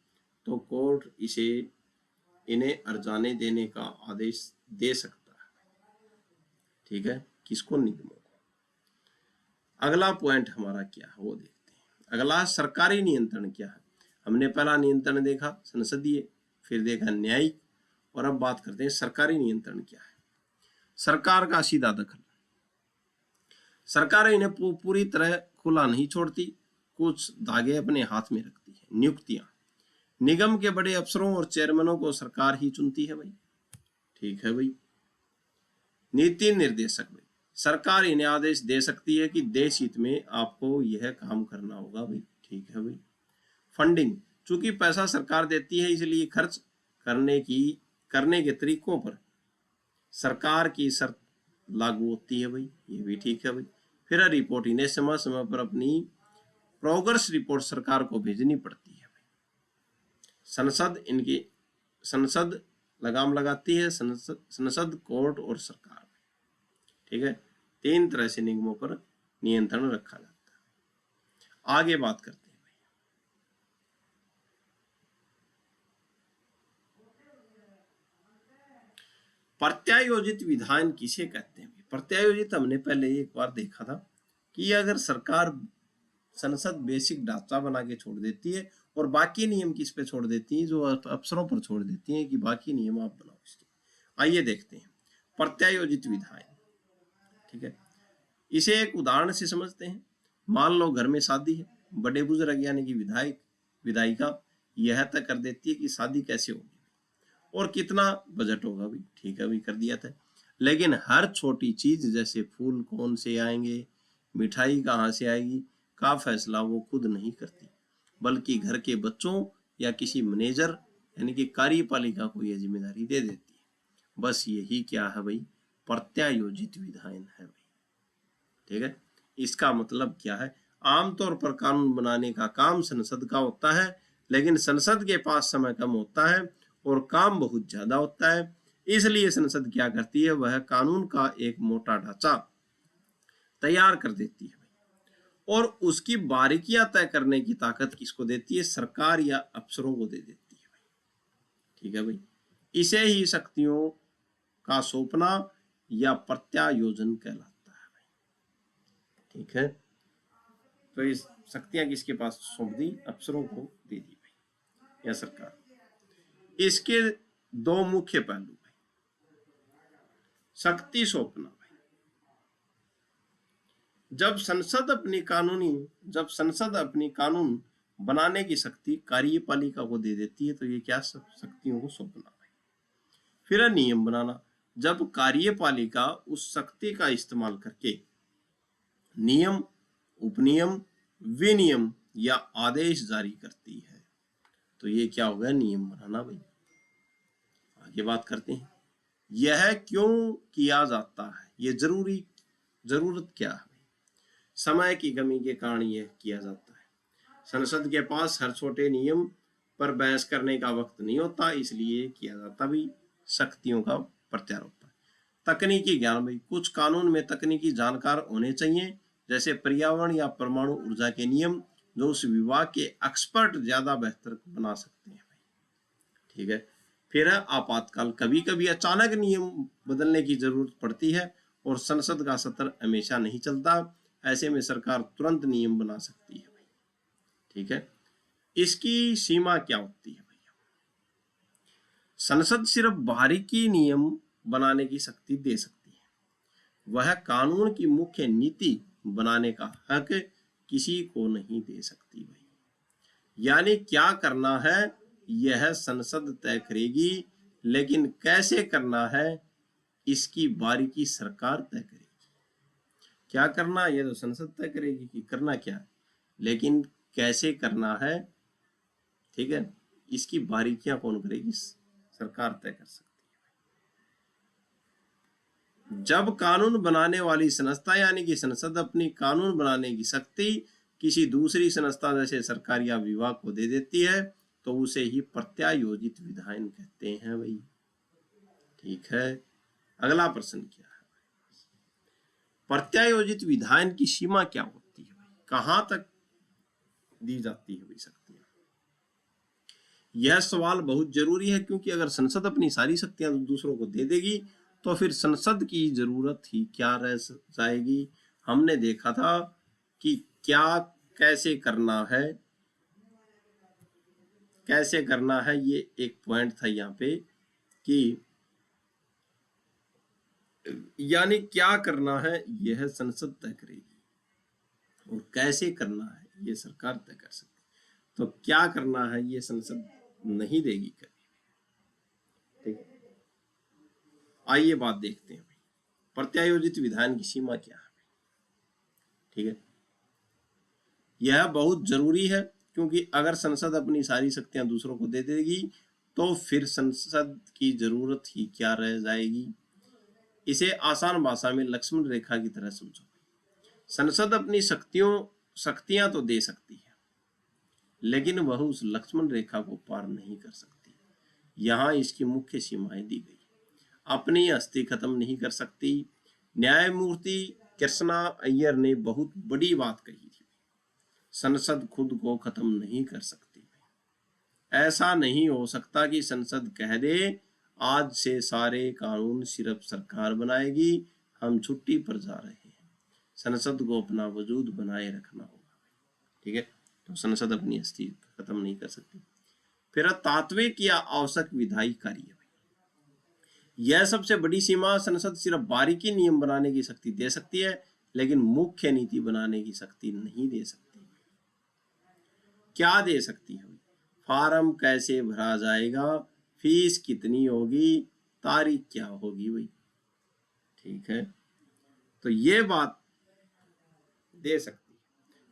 तो कोर्ट इन्हें हर्जाने देने का आदेश दे सकता है। ठीक है, किसको? निगमों को। अगला पॉइंट हमारा क्या है वो देखते हैं। अगला सरकारी नियंत्रण क्या है। हमने पहला नियंत्रण देखा संसदीय, फिर देखा न्यायिक, और अब बात करते हैं सरकारी नियंत्रण क्या है। सरकार का सीधा दखल। सरकार इन्हें पूरी तरह खुला नहीं छोड़ती, कुछ धागे अपने हाथ में रखती है। नियुक्तियां, निगम के बड़े अफसरों और चेयरमैनों को सरकार ही चुनती है भाई। ठीक है भाई। नीति निर्देशक, भाई सरकार इन्हें आदेश दे सकती है कि देश हित में आपको यह काम करना होगा भाई। ठीक है भाई। फंडिंग, चूंकि पैसा सरकार देती है इसलिए खर्च करने के तरीकों पर सरकार की शर्त लागू होती है भाई। ये भी ठीक है भाई। फिर रिपोर्ट, इन्हें समय समय पर अपनी प्रोग्रेस रिपोर्ट सरकार को भेजनी पड़ती है भाई। संसद लगाम लगाती है, संसद, कोर्ट और सरकार। ठीक है, 3 तरह से निगमों पर नियंत्रण रखा जाता है। आगे बात करते हैं। प्रत्यायोजित विधान किसे कहते हैं? प्रत्यायोजित हमने पहले एक बार देखा था कि अगर संसद बेसिक ढांचा बना के छोड़ देती है और बाकी नियम किस पे छोड़ देती है? जो अफसरों पर छोड़ देती है कि बाकी नियम आप बनाओ इसके। आइए देखते हैं प्रत्यायोजित विधान। ठीक है, इसे एक उदाहरण से समझते हैं। मान लो घर में शादी है, बड़े बुजुर्ग यानी कि विधायक विधायिका यह तय कर देती है कि शादी कैसे होगी और कितना बजट होगा भाई, ठीक है भाई, कर दिया था। लेकिन हर छोटी चीज जैसे फूल कौन से आएंगे, मिठाई कहाँ से आएगी का फैसला वो खुद नहीं करती, बल्कि घर के बच्चों या किसी मैनेजर यानी कि कार्यपालिका को यह जिम्मेदारी दे देती है। बस यही क्या है भाई, प्रत्यायोजित विधान है भाई, ठीक है। इसका मतलब क्या है, आमतौर पर कानून बनाने का काम संसद का होता है, लेकिन संसद के पास समय कम होता है और काम बहुत ज्यादा होता है। इसलिए संसद क्या करती है, वह कानून का एक मोटा ढांचा तैयार कर देती है और उसकी बारीकियां तय करने की ताकत किसको देती है, सरकार या अफसरों को दे देती है भाई, ठीक है भाई। इसे ही शक्तियों का सौंपना या प्रत्यायोजन कहलाता है भाई, ठीक है। तो इस शक्तियां किसके पास सौंप दी, अफसरों को दे दी भाई या सरकार। इसके दो मुख्य पहलू भाई, शक्ति सौंपना भाई, जब संसद अपनी कानून बनाने की शक्ति कार्यपालिका को दे देती है तो ये क्या शक्तियों को सौंपना भाई। फिर नियम बनाना, जब कार्यपालिका उस शक्ति का इस्तेमाल करके नियम, उपनियम, विनियम या आदेश जारी करती है तो ये क्या हो गया, नियम बनाना भाई। आगे बात करते हैं, यह क्यों किया जाता है, ये जरूरत क्या है, समय की कमी के कारण यह किया जाता है। संसद के पास हर छोटे नियम पर बहस करने का वक्त नहीं होता, इसलिए किया जाता भी शक्तियों का प्रत्यारोपण। तकनीकी ज्ञान भाई, कुछ कानून में तकनीकी जानकार होने चाहिए, जैसे पर्यावरण या परमाणु ऊर्जा के नियम, जो उस विभाग के एक्सपर्ट ज्यादा बेहतर बना सकते हैं भाई, ठीक है। फिर है आपातकाल, कभी कभी अचानक नियम बदलने की जरूरत पड़ती है और संसद का सत्र हमेशा नहीं चलता, ऐसे में सरकार तुरंत नियम बना सकती है भाई, ठीक है। इसकी सीमा क्या होती है भैया, संसद सिर्फ बारीकी नियम बनाने की शक्ति दे सकती है, वह कानून की मुख्य नीति बनाने का हक किसी को नहीं दे सकती भाई। यानी क्या करना है यह संसद तय करेगी, लेकिन कैसे करना है इसकी बारीकी सरकार तय करेगी। क्या करना है ये तो संसद तय करेगी कि करना क्या है, लेकिन कैसे करना है, ठीक है, इसकी बारीकियां कौन करेगी, सरकार तय कर सकती है। जब कानून बनाने वाली संस्था यानी कि संसद अपनी कानून बनाने की शक्ति किसी दूसरी संस्था जैसे सरकार या विभाग को दे देती है तो उसे ही प्रत्यायोजित विधान कहते हैं भाई, ठीक है। अगला प्रश्न क्या है, प्रत्यायोजित विधान की सीमा क्या होती है भाई, कहां तक दी जाती है भाई शक्तियां। यह सवाल बहुत जरूरी है, क्योंकि अगर संसद अपनी सारी शक्तियां दूसरों को दे देगी तो फिर संसद की जरूरत ही क्या रह जाएगी। हमने देखा था कि क्या कैसे करना है, ये एक पॉइंट था यहाँ पे कि यानी क्या करना है यह संसद तय करेगी और कैसे करना है ये सरकार तय कर सकती है। तो क्या करना है ये संसद नहीं देगी कभी, ठीक है। आइए बात देखते हैं भाई, प्रत्यायोजित विधान की सीमा क्या है, ठीक है। यह बहुत जरूरी है, क्योंकि अगर संसद अपनी सारी शक्तियां दूसरों को दे देगी तो फिर संसद की जरूरत ही क्या रह जाएगी। इसे आसान भाषा में लक्ष्मण रेखा की तरह समझो। संसद अपनी शक्तियां तो दे सकती है, लेकिन वह उस लक्ष्मण रेखा को पार नहीं कर सकती। यहाँ इसकी मुख्य सीमाएं दी गई, अपनी हस्ती खत्म नहीं कर सकती। न्यायमूर्ति कृष्णा अय्यर ने बहुत बड़ी बात कही थी, संसद खुद को खत्म नहीं कर सकती। ऐसा नहीं हो सकता कि संसद कह दे आज से सारे कानून सिर्फ सरकार बनाएगी, हम छुट्टी पर जा रहे हैं। संसद को अपना वजूद बनाए रखना होगा, ठीक है। तो संसद अपनी हस्ती खत्म नहीं कर सकती। फिर तात्विक या आवश्यक विधायी कार्य, यह सबसे बड़ी सीमा, संसद सिर्फ बारीकी नियम बनाने की शक्ति दे सकती है, लेकिन मुख्य नीति बनाने की शक्ति नहीं दे सकती। क्या दे सकती है, फार्म कैसे भरा जाएगा, फीस कितनी होगी, तारीख क्या होगी भाई। ठीक है, तो ये बात दे सकती है।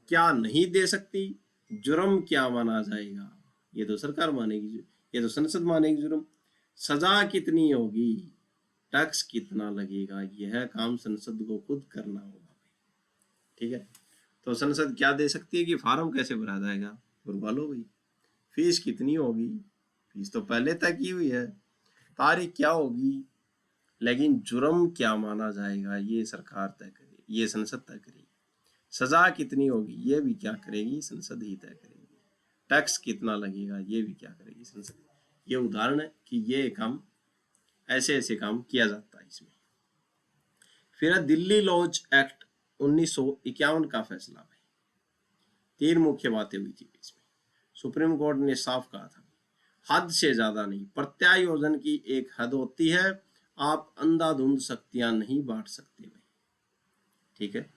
क्या नहीं दे सकती, जुर्म क्या माना जाएगा, ये तो सरकार मानेगी, ये तो संसद मानेगी जुर्म। सजा कितनी होगी, टैक्स कितना लगेगा, यह काम संसद को खुद करना होगा। ठीक है, तो संसद क्या दे सकती है कि फार्म कैसे भरा जाएगा, भरवा लो भाई। फीस कितनी होगी, फीस तो पहले तय की हुई है। तारीख क्या होगी, लेकिन जुर्म क्या माना जाएगा ये सरकार तय करेगी, ये संसद तय करेगी। सजा कितनी होगी ये भी क्या करेगी, संसद ही तय करेगी। टैक्स कितना लगेगा ये भी क्या करेगी, संसद। ये उदाहरण है कि ये काम ऐसे ऐसे काम किया जाता है इसमें। फिर दिल्ली लॉज एक्ट 1951 का फैसला भाई। 3 मुख्य बातें हुई थी इसमें। सुप्रीम कोर्ट ने साफ कहा था हद से ज्यादा नहीं, प्रत्यायोजन की एक हद होती है, आप अंधाधुंध शक्तियां नहीं बांट सकते भाई। ठीक है,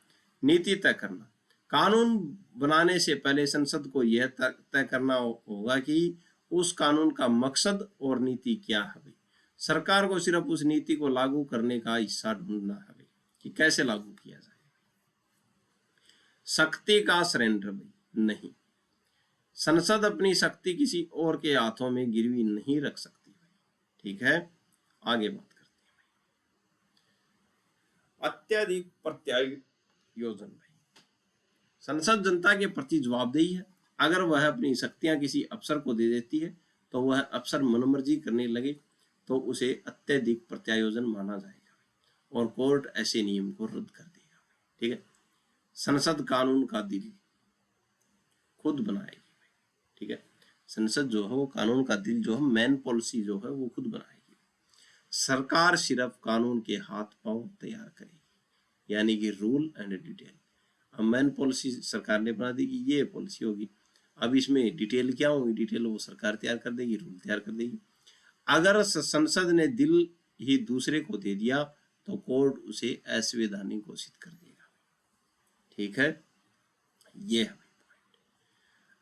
नीति तय करना, कानून बनाने से पहले संसद को यह तय करना होगा कि उस कानून का मकसद और नीति क्या है भाई। सरकार को सिर्फ उस नीति को लागू करने का हिस्सा ढूंढना है भाई कि कैसे लागू किया जाए। शक्ति का सरेंडर भाई नहीं, संसद अपनी शक्ति किसी और के हाथों में गिरवी नहीं रख सकती भाई। ठीक है, आगे बात करते हैं भाई। अत्यधिक प्रत्यायोजन भाई, संसद जनता के प्रति जवाबदेही है। अगर वह अपनी शक्तियां किसी अफसर को दे देती है तो वह अफसर मनमर्जी करने लगे तो उसे अत्यधिक प्रत्यायोजन माना जाएगा और कोर्ट ऐसे नियम को रद्द कर देगा। ठीक है, संसद कानून का दिल खुद बनाएगी। ठीक है, संसद जो है वो कानून का दिल जो है, मेन पॉलिसी जो है वो खुद बनाएगी। सरकार सिर्फ कानून के हाथ पांव तैयार करेगी, यानी कि रूल एंड डिटेल। अब मेन पॉलिसी सरकार ने बना दी कि ये पॉलिसी होगी, अब इसमें डिटेल क्या होगी, डिटेल वो सरकार तैयार कर देगी, रूल तैयार कर देगी। अगर संसद ने दिल ही दूसरे को दे दिया तो कोर्ट उसे असंवैधानिक घोषित कर देगा। ठीक है, ये है।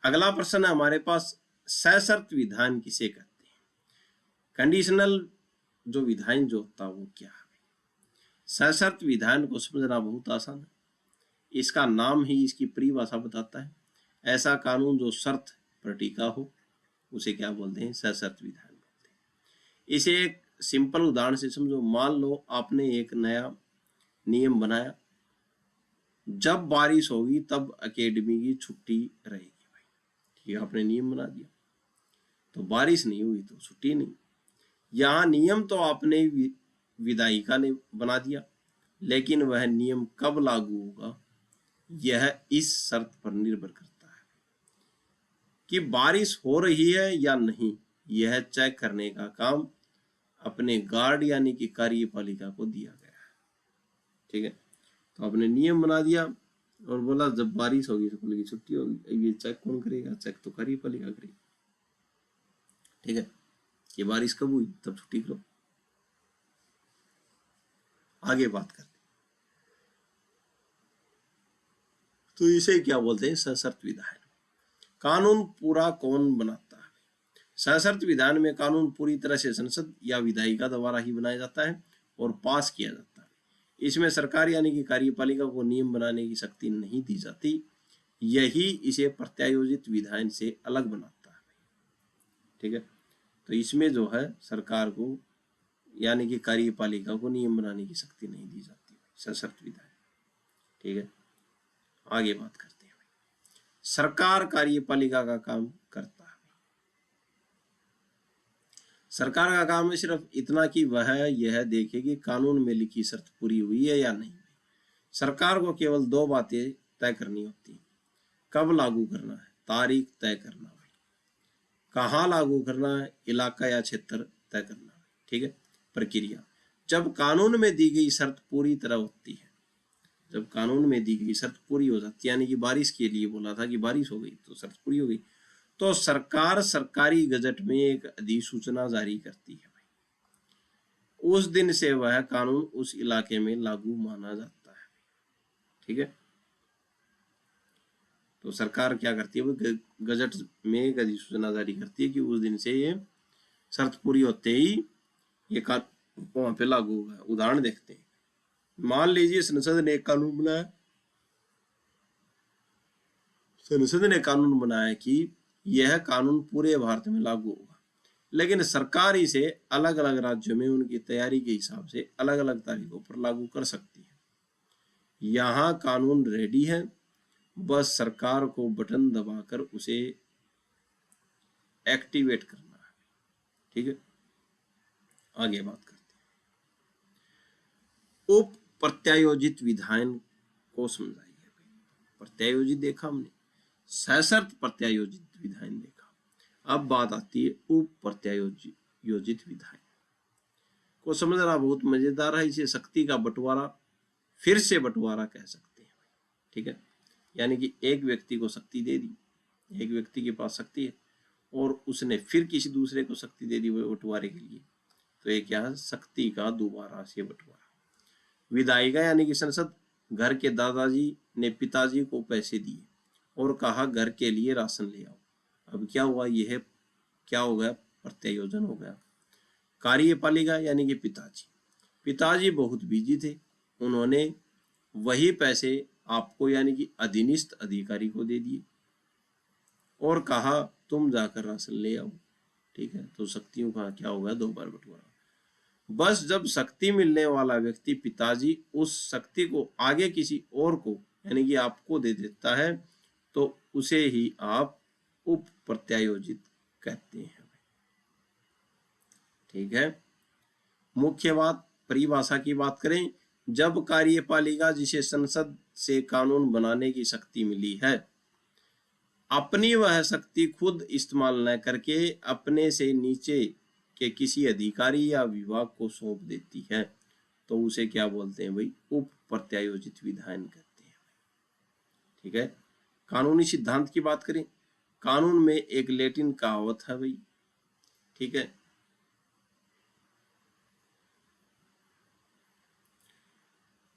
अगला प्रश्न है हमारे पास, सशर्त विधान किसे कहते हैं। कंडीशनल जो विधान जो होता है वो क्या है। सशर्त विधान को समझना बहुत आसान है, इसका नाम ही इसकी परिभाषा बताता है। ऐसा कानून जो शर्त पर टिका हो उसे क्या बोलते हैं, सशर्त विधान बोलते हैं। इसे एक सिंपल उदाहरण से समझो। मान लो आपने एक नया नियम बनाया, जब बारिश होगी तब एकेडमी की छुट्टी रहेगी भाई। ठीक है, आपने नियम बना दिया, तो बारिश नहीं हुई तो छुट्टी नहीं। यहाँ नियम तो आपने विधायिका ने बना दिया, लेकिन वह नियम कब लागू होगा यह इस शर्त पर निर्भर करता है कि बारिश हो रही है या नहीं। यह चेक करने का काम अपने गार्ड यानी कि कार्यपालिका को दिया गया है। ठीक है, तो आपने नियम बना दिया और बोला जब बारिश होगी स्कूल की छुट्टी होगी। ये चेक कौन करेगा, चेक तो कार्यपालिका करेगी। ठीक है, ये बारिश कब हुई तब छुट्टी करो। आगे बात करते, तो इसे क्या बोलते हैं, सशर्त विधान। कानून पूरा कौन बनाता है। सशर्त विधान में कानून पूरी तरह से संसद या विधायिका द्वारा ही बनाया जाता है और पास किया जाता है। इसमें सरकार यानी कि कार्यपालिका को नियम बनाने की शक्ति नहीं दी जाती, यही इसे प्रत्यायोजित विधान से अलग बनाता है। ठीक है, तो इसमें जो है सरकार को यानी कि कार्यपालिका को नियम बनाने की शक्ति नहीं दी जाती, सशर्त विधान। ठीक है, आगे बात करते हैं। सरकार कार्यपालिका का काम करता है। सरकार का काम है सिर्फ इतना कि वह यह देखे कि कानून में लिखी शर्त पूरी हुई है या नहीं। सरकार को केवल 2 बातें तय करनी होती हैं, कब लागू करना है, तारीख तय करना है, कहाँ लागू करना है, इलाका या क्षेत्र तय करना है। ठीक है, प्रक्रिया, जब कानून में दी गई शर्त पूरी तरह होती है, जब कानून में दी गई शर्त पूरी हो जाती है, यानी कि बारिश के लिए बोला था कि बारिश हो गई तो शर्त पूरी हो गई, तो सरकार सरकारी गजट में एक अधिसूचना जारी करती है भाई। उस दिन से वह कानून उस इलाके में लागू माना जाता है। ठीक है, तो सरकार क्या करती है, वो गजट में एक अधिसूचना जारी करती है कि उस दिन से ये शर्त पूरी होते ही ये वहां पे लागू होगा। उदाहरण देखते हैं, मान लीजिए संसद ने एक कानून बनाया, संसद ने कानून बनाया कि यह कानून पूरे भारत में लागू होगा, लेकिन सरकार इसे अलग अलग राज्यों में उनकी तैयारी के हिसाब से अलग अलग तारीखों पर लागू कर सकती है। यहाँ कानून रेडी है, बस सरकार को बटन दबाकर उसे एक्टिवेट करना है। ठीक है, आगे बात करते हैं। उप प्रत्यायोजित विधान को समझाइए। प्रत्यायोजित देखा हमने, सशर्त प्रत्यायोजित विधान देखा, अब बात आती है उप प्रत्यायोजित विधान को समझना बहुत मजेदार है। इसे शक्ति का बंटवारा, फिर से बंटवारा कह सकते हैं। ठीक है, यानी कि एक व्यक्ति को शक्ति दे दी, एक व्यक्ति के पास शक्ति है और उसने फिर किसी दूसरे को शक्ति दे दी बंटवारे के लिए, तो ये क्या है, शक्ति का दोबारा से बंटवारा। विधायिका यानी कि संसद, घर के दादाजी ने पिताजी को पैसे दिए और कहा घर के लिए राशन ले आओ। अब क्या हुआ, यह क्या हो गया, प्रत्यायोजन हो गया। कार्यपालिका यानी कि पिताजी, पिताजी बहुत बिजी थे, उन्होंने वही पैसे आपको यानी कि अधीनस्थ अधिकारी को दे दिए और कहा तुम जाकर राशन ले आओ। ठीक है, तो शक्तियों का क्या हो गया, दो बार बंटवारा। बस जब शक्ति मिलने वाला व्यक्ति पिताजी उस शक्ति को आगे किसी और को यानी कि आपको दे देता है, तो उसे ही आप उप प्रत्यायोजित कहते हैं। ठीक है, मुख्य बात, परिभाषा की बात करें, जब कार्यपालिका जिसे संसद से कानून बनाने की शक्ति मिली है अपनी वह शक्ति खुद इस्तेमाल न करके अपने से नीचे के किसी अधिकारी या विभाग को सौंप देती है, तो उसे क्या बोलते हैं भाई, उप प्रत्यायोजित विधान कहते हैं। ठीक है, कानूनी सिद्धांत की बात करें, कानून में एक लैटिन कहावत है भाई। ठीक है,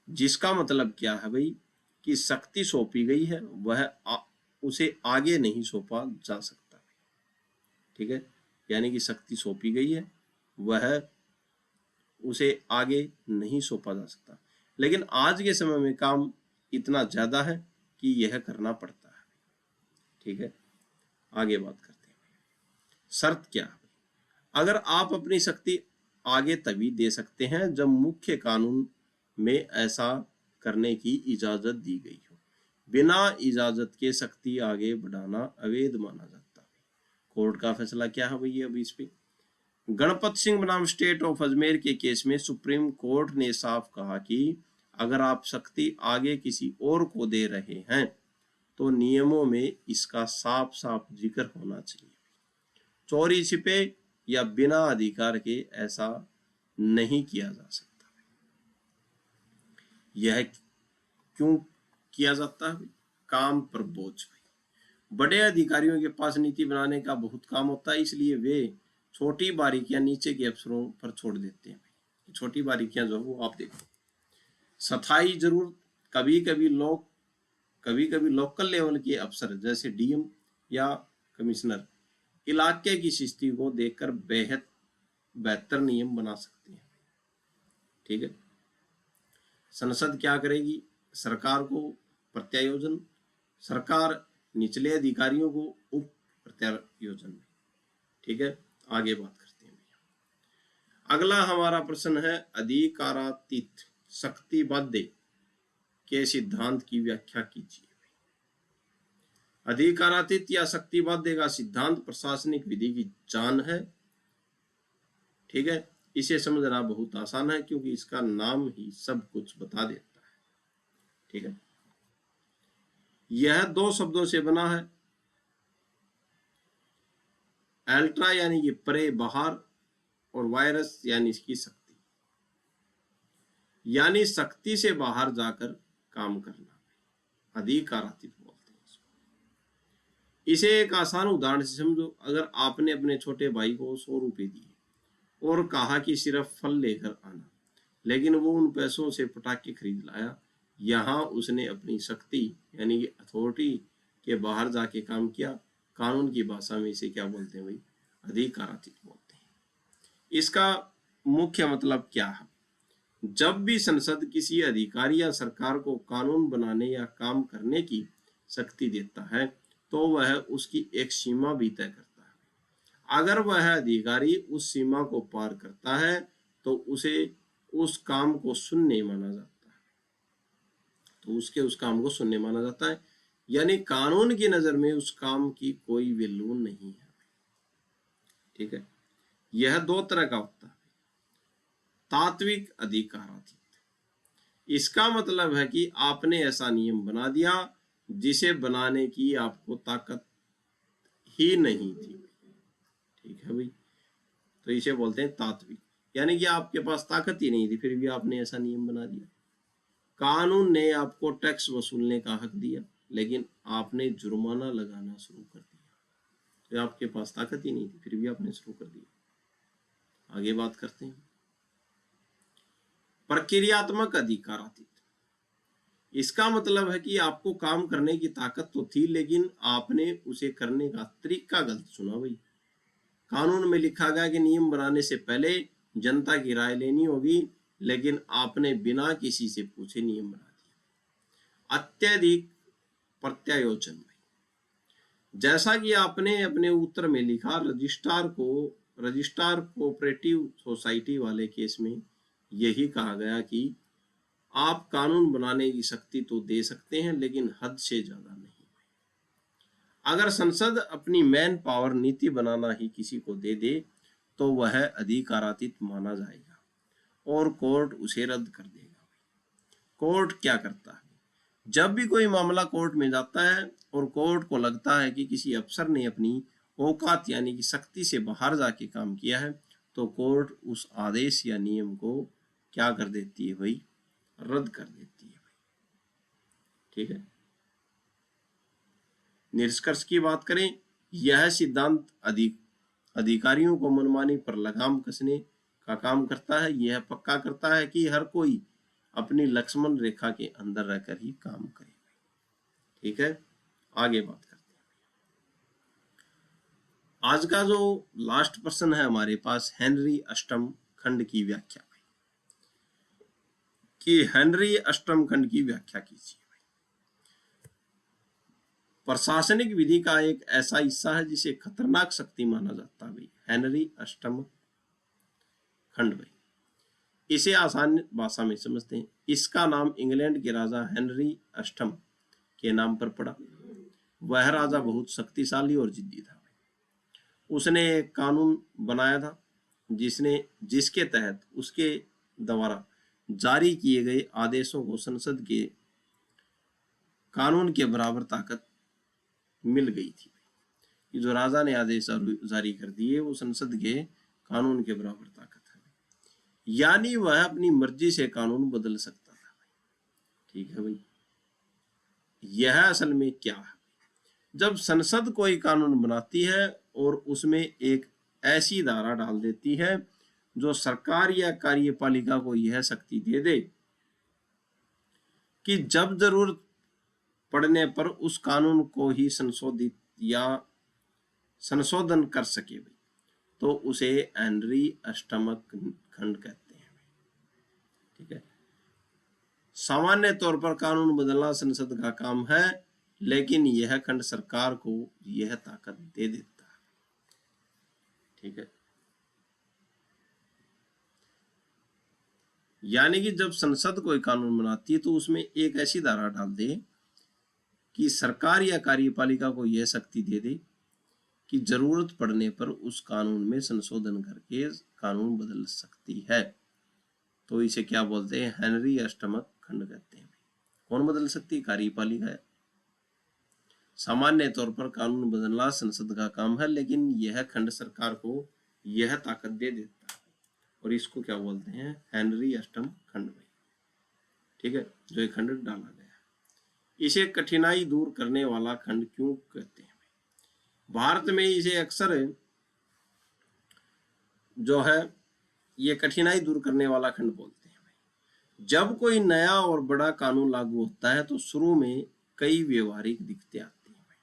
जिसका मतलब क्या है भाई, कि शक्ति सौंपी गई है वह उसे आगे नहीं सौंपा जा सकता। ठीक है, यानी कि शक्ति सौंपी गई है वह उसे आगे नहीं सौंपा जा सकता, लेकिन आज के समय में काम इतना ज्यादा है कि यह करना पड़ता है। ठीक है, आगे बात करते हैं। शर्त क्या है, अगर आप अपनी शक्ति आगे तभी दे सकते हैं जब मुख्य कानून में ऐसा करने की इजाजत दी गई हो। बिना इजाजत के शक्ति आगे बढ़ाना अवैध माना जाता है। कोर्ट का फैसला क्या है भैया, अभी इस पे गणपत सिंह बनाम स्टेट ऑफ अजमेर के केस में सुप्रीम कोर्ट ने साफ कहा कि अगर आप शक्ति आगे किसी और को दे रहे हैं तो नियमों में इसका साफ साफ जिक्र होना चाहिए। चोरी छिपे या बिना अधिकार के ऐसा नहीं किया जा सकता। यह क्यों किया जाता है, काम पर बोझ। बड़े अधिकारियों के पास नीति बनाने का बहुत काम होता है, इसलिए वे छोटी बारीकियां नीचे के अफसरों पर छोड़ देते हैं। छोटी बारीकियां जो वो आप देखो, सफाई जरूर, कभी कभी लोकल लेवल के अफसर जैसे डीएम या कमिश्नर इलाके की स्थिति को देखकर बेहतर नियम बना सकते हैं। ठीक है, संसद क्या करेगी, सरकार को प्रत्यायोजन, सरकार निचले अधिकारियों को उप प्रत्यायोजन। ठीक है, आगे बात करते हैं। अगला हमारा प्रश्न है, अधिकारातीत शक्ति बाध्य के सिद्धांत की व्याख्या कीजिए। अधिकारातीत या शक्ति बाध्य का सिद्धांत प्रशासनिक विधि की जान है। ठीक है, इसे समझना बहुत आसान है क्योंकि इसका नाम ही सब कुछ बता देता है। ठीक है, यह दो शब्दों से बना है, अल्ट्रा यानी कि परे बाहर और वायरस यानी इसकी शक्ति, यानी शक्ति से बाहर जाकर काम करना, अधिकारातीत बोलते हैं इसको। इसे एक आसान उदाहरण से समझो, अगर आपने अपने छोटे भाई को 100 रुपए दिए और कहा कि सिर्फ फल लेकर आना, लेकिन वो उन पैसों से पटाखे खरीद लाया, यहाँ उसने अपनी शक्ति यानी कि अथॉरिटी के बाहर जाके काम किया, कानून की भाषा में इसे क्या बोलते हैं भाई, अधिकारातीत बोलते हैं। इसका मुख्य मतलब क्या है, जब भी संसद किसी अधिकारी या सरकार को कानून बनाने या काम करने की शक्ति देता है तो वह उसकी एक सीमा भी तय करता है। अगर वह अधिकारी उस सीमा को पार करता है तो उसे उस काम को शून्य माना जाता है, उस काम को शून्य माना जाता है, यानी कानून की नजर में उस काम की कोई वैल्यू नहीं है। ठीक है, यह दो तरह का होता है, तात्विक अधिकारातीत। इसका मतलब है कि आपने ऐसा नियम बना दिया जिसे बनाने की आपको ताकत ही नहीं थी। ठीक है भाई, तो इसे बोलते हैं तात्विक, यानी कि आपके पास ताकत ही नहीं थी फिर भी आपने ऐसा नियम बना दिया। कानून ने आपको टैक्स वसूलने का हक दिया लेकिन आपने जुर्माना लगाना शुरू कर दिया, तो आपके पास ताकत ही नहीं थी फिर भी आपने शुरू कर दिया। आगे बात करते हैं प्रक्रियात्मक अधिकारातीत। इसका मतलब है कि आपको काम करने की ताकत तो थी लेकिन आपने उसे करने का तरीका गलत चुना भाई। कानून में लिखा गया कि नियम बनाने से पहले जनता की राय लेनी होगी, लेकिन आपने बिना किसी से पूछे नियम बना दिया। अत्यधिक प्रत्यायोजन भाई, जैसा कि आपने अपने उत्तर में लिखा, रजिस्ट्रार कोऑपरेटिव सोसाइटी वाले केस में यही कहा गया कि आप कानून बनाने की शक्ति तो दे सकते हैं लेकिन हद से ज्यादा नहीं। अगर संसद अपनी मैन पावर नीति बनाना ही किसी को दे दे तो वह अधिकारातीत माना जाएगा और कोर्ट उसे रद्द कर देगा। कोर्ट क्या करता है, जब भी कोई मामला कोर्ट में जाता है और कोर्ट को लगता है कि किसी अफसर ने अपनी औकात यानी कि शक्ति से बाहर जाके काम किया है तो कोर्ट उस आदेश या नियम को क्या कर देती है भाई, रद्द कर देती है भाई। ठीक है, निष्कर्ष की बात करें, यह सिद्धांत अधिकारियों को मनमानी पर लगाम कसने का काम करता है। यह पक्का करता है कि हर कोई अपनी लक्ष्मण रेखा के अंदर रहकर ही काम करे। ठीक है, आगे बात करते हैं। आज का जो लास्ट प्रश्न है हमारे पास, हेनरी अष्टम खंड की व्याख्या कि हेनरी अष्टम खंड की व्याख्या कीजिए। प्रशासनिक विधि का एक ऐसा हिस्सा है जिसे खतरनाक शक्ति माना जाता है भाई, हेनरी अष्टम खंड भाई। इसे आसान भाषा में समझते हैं। इसका नाम इंग्लैंड के राजा हेनरी अष्टम के नाम पर पड़ा। वह राजा बहुत शक्तिशाली और जिद्दी था। उसने एक कानून बनाया था जिसके तहत उसके द्वारा जारी किए गए आदेशों को संसद के कानून के बराबर ताकत मिल गई थी। कि जो राजा ने आदेश जारी कर दिए वो संसद के कानून के बराबर ताकत है, यानी वह अपनी मर्जी से कानून बदल सकता था। ठीक है भाई, यह असल में क्या है, जब संसद कोई कानून बनाती है और उसमें एक ऐसी धारा डाल देती है जो सरकार या कार्यपालिका को यह शक्ति दे दे कि जब जरूरत पड़ने पर उस कानून को ही संशोधित या संशोधन कर सके, तो उसे हेनरी अष्टम खंड कहते हैं। ठीक है, सामान्य तौर पर कानून बदलना संसद का काम है लेकिन यह खंड सरकार को यह ताकत दे देता है। ठीक है, यानी कि जब संसद कोई कानून बनाती है तो उसमें एक ऐसी धारा डाल दे कि सरकार या कार्यपालिका को यह शक्ति दे दे कि जरूरत पड़ने पर उस कानून में संशोधन करके कानून बदल सकती है, तो इसे क्या बोलते हैं, हेनरी अष्टम खंड कहते हैं। कौन बदल सकती है, कार्यपालिका। सामान्य तौर पर कानून बदलना संसद का काम है लेकिन यह खंड सरकार को यह ताकत दे देता है और इसको क्या बोलते हैं, हेनरी अष्टम खंड। ठीक है, जो एक खंड डाला गया। इसे कठिनाई दूर करने वाला खंड क्यों कहते हैं? भारत में इसे अक्सर जो है ये कठिनाई दूर करने वाला खंड बोलते हैं। जब कोई नया और बड़ा कानून लागू होता है तो शुरू में कई व्यवहारिक दिक्कतें आती हैं।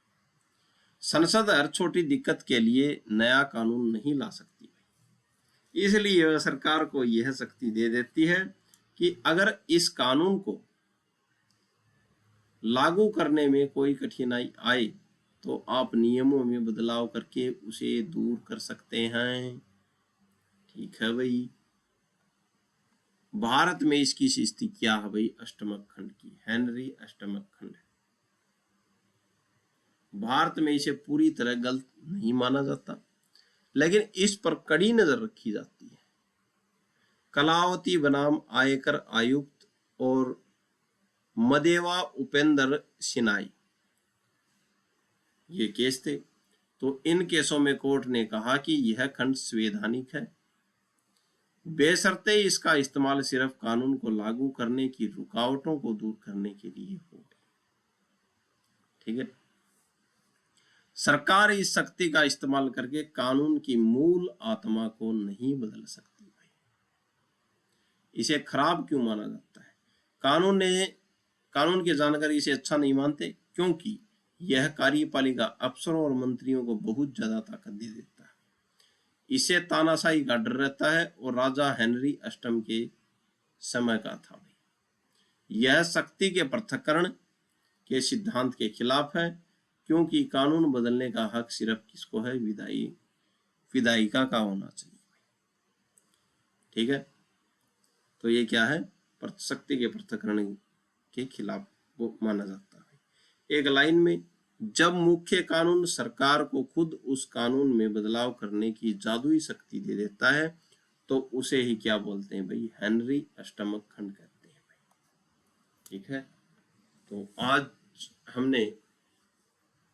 संसद हर छोटी दिक्कत के लिए नया कानून नहीं ला सकती, इसलिए वह सरकार को यह शक्ति दे देती है कि अगर इस कानून को लागू करने में कोई कठिनाई आए तो आप नियमों में बदलाव करके उसे दूर कर सकते हैं। ठीक है भाई। भारत में इसकी स्थिति क्या है भाई? अष्टमक खंड की, हेनरी अष्टमक खंड। भारत में इसे पूरी तरह गलत नहीं माना जाता, लेकिन इस पर कड़ी नजर रखी जाती है। कलावती बनाम आयकर आयुक्त और मदेवा उपेंद्र सिनाई ये केस थे। तो इन केसों में कोर्ट ने कहा कि यह खंड संवैधानिक है, बेशर्ते इसका इस्तेमाल सिर्फ कानून को लागू करने की रुकावटों को दूर करने के लिए हो। ठीक है। सरकार इस शक्ति का इस्तेमाल करके कानून की मूल आत्मा को नहीं बदल सकती भाई। इसे खराब क्यों माना जाता है? कानून की जानकारी इसे अच्छा नहीं मानते क्योंकि यह कार्यपालिका अफसरों और मंत्रियों को बहुत ज्यादा ताकत दे देता है। इसे तानाशाही का डर रहता है और राजा हेनरी अष्टम के समय का था भाई। यह शक्ति के पृथक्करण के सिद्धांत के खिलाफ है क्योंकि कानून बदलने का हक सिर्फ किसको है? विधायिका का होना चाहिए। ठीक है। तो ये क्या है? शक्ति के पृथक्करण के खिलाफ वो माना जाता है। एक लाइन में, जब मुख्य कानून सरकार को खुद उस कानून में बदलाव करने की जादुई शक्ति दे देता है तो उसे ही क्या बोलते हैं भाई? हेनरी अष्टमक खंड कहते हैं भाई। ठीक है। तो आज हमने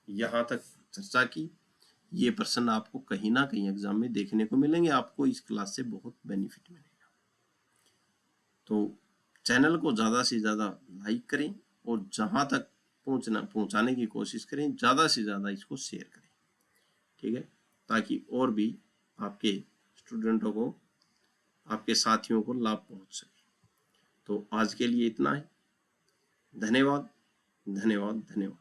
यहां तक चर्चा की। ये प्रश्न आपको कहीं ना कहीं एग्जाम में देखने को मिलेंगे, आपको इस क्लास से बहुत बेनिफिट मिलेगा। तो चैनल को ज्यादा से ज्यादा लाइक करें और जहां तक पहुंचाने की कोशिश करें, ज्यादा से ज्यादा इसको शेयर करें। ठीक है। ताकि और भी आपके स्टूडेंटों को, आपके साथियों को लाभ पहुंच सके। तो आज के लिए इतना ही। धन्यवाद धन्यवाद धन्यवाद।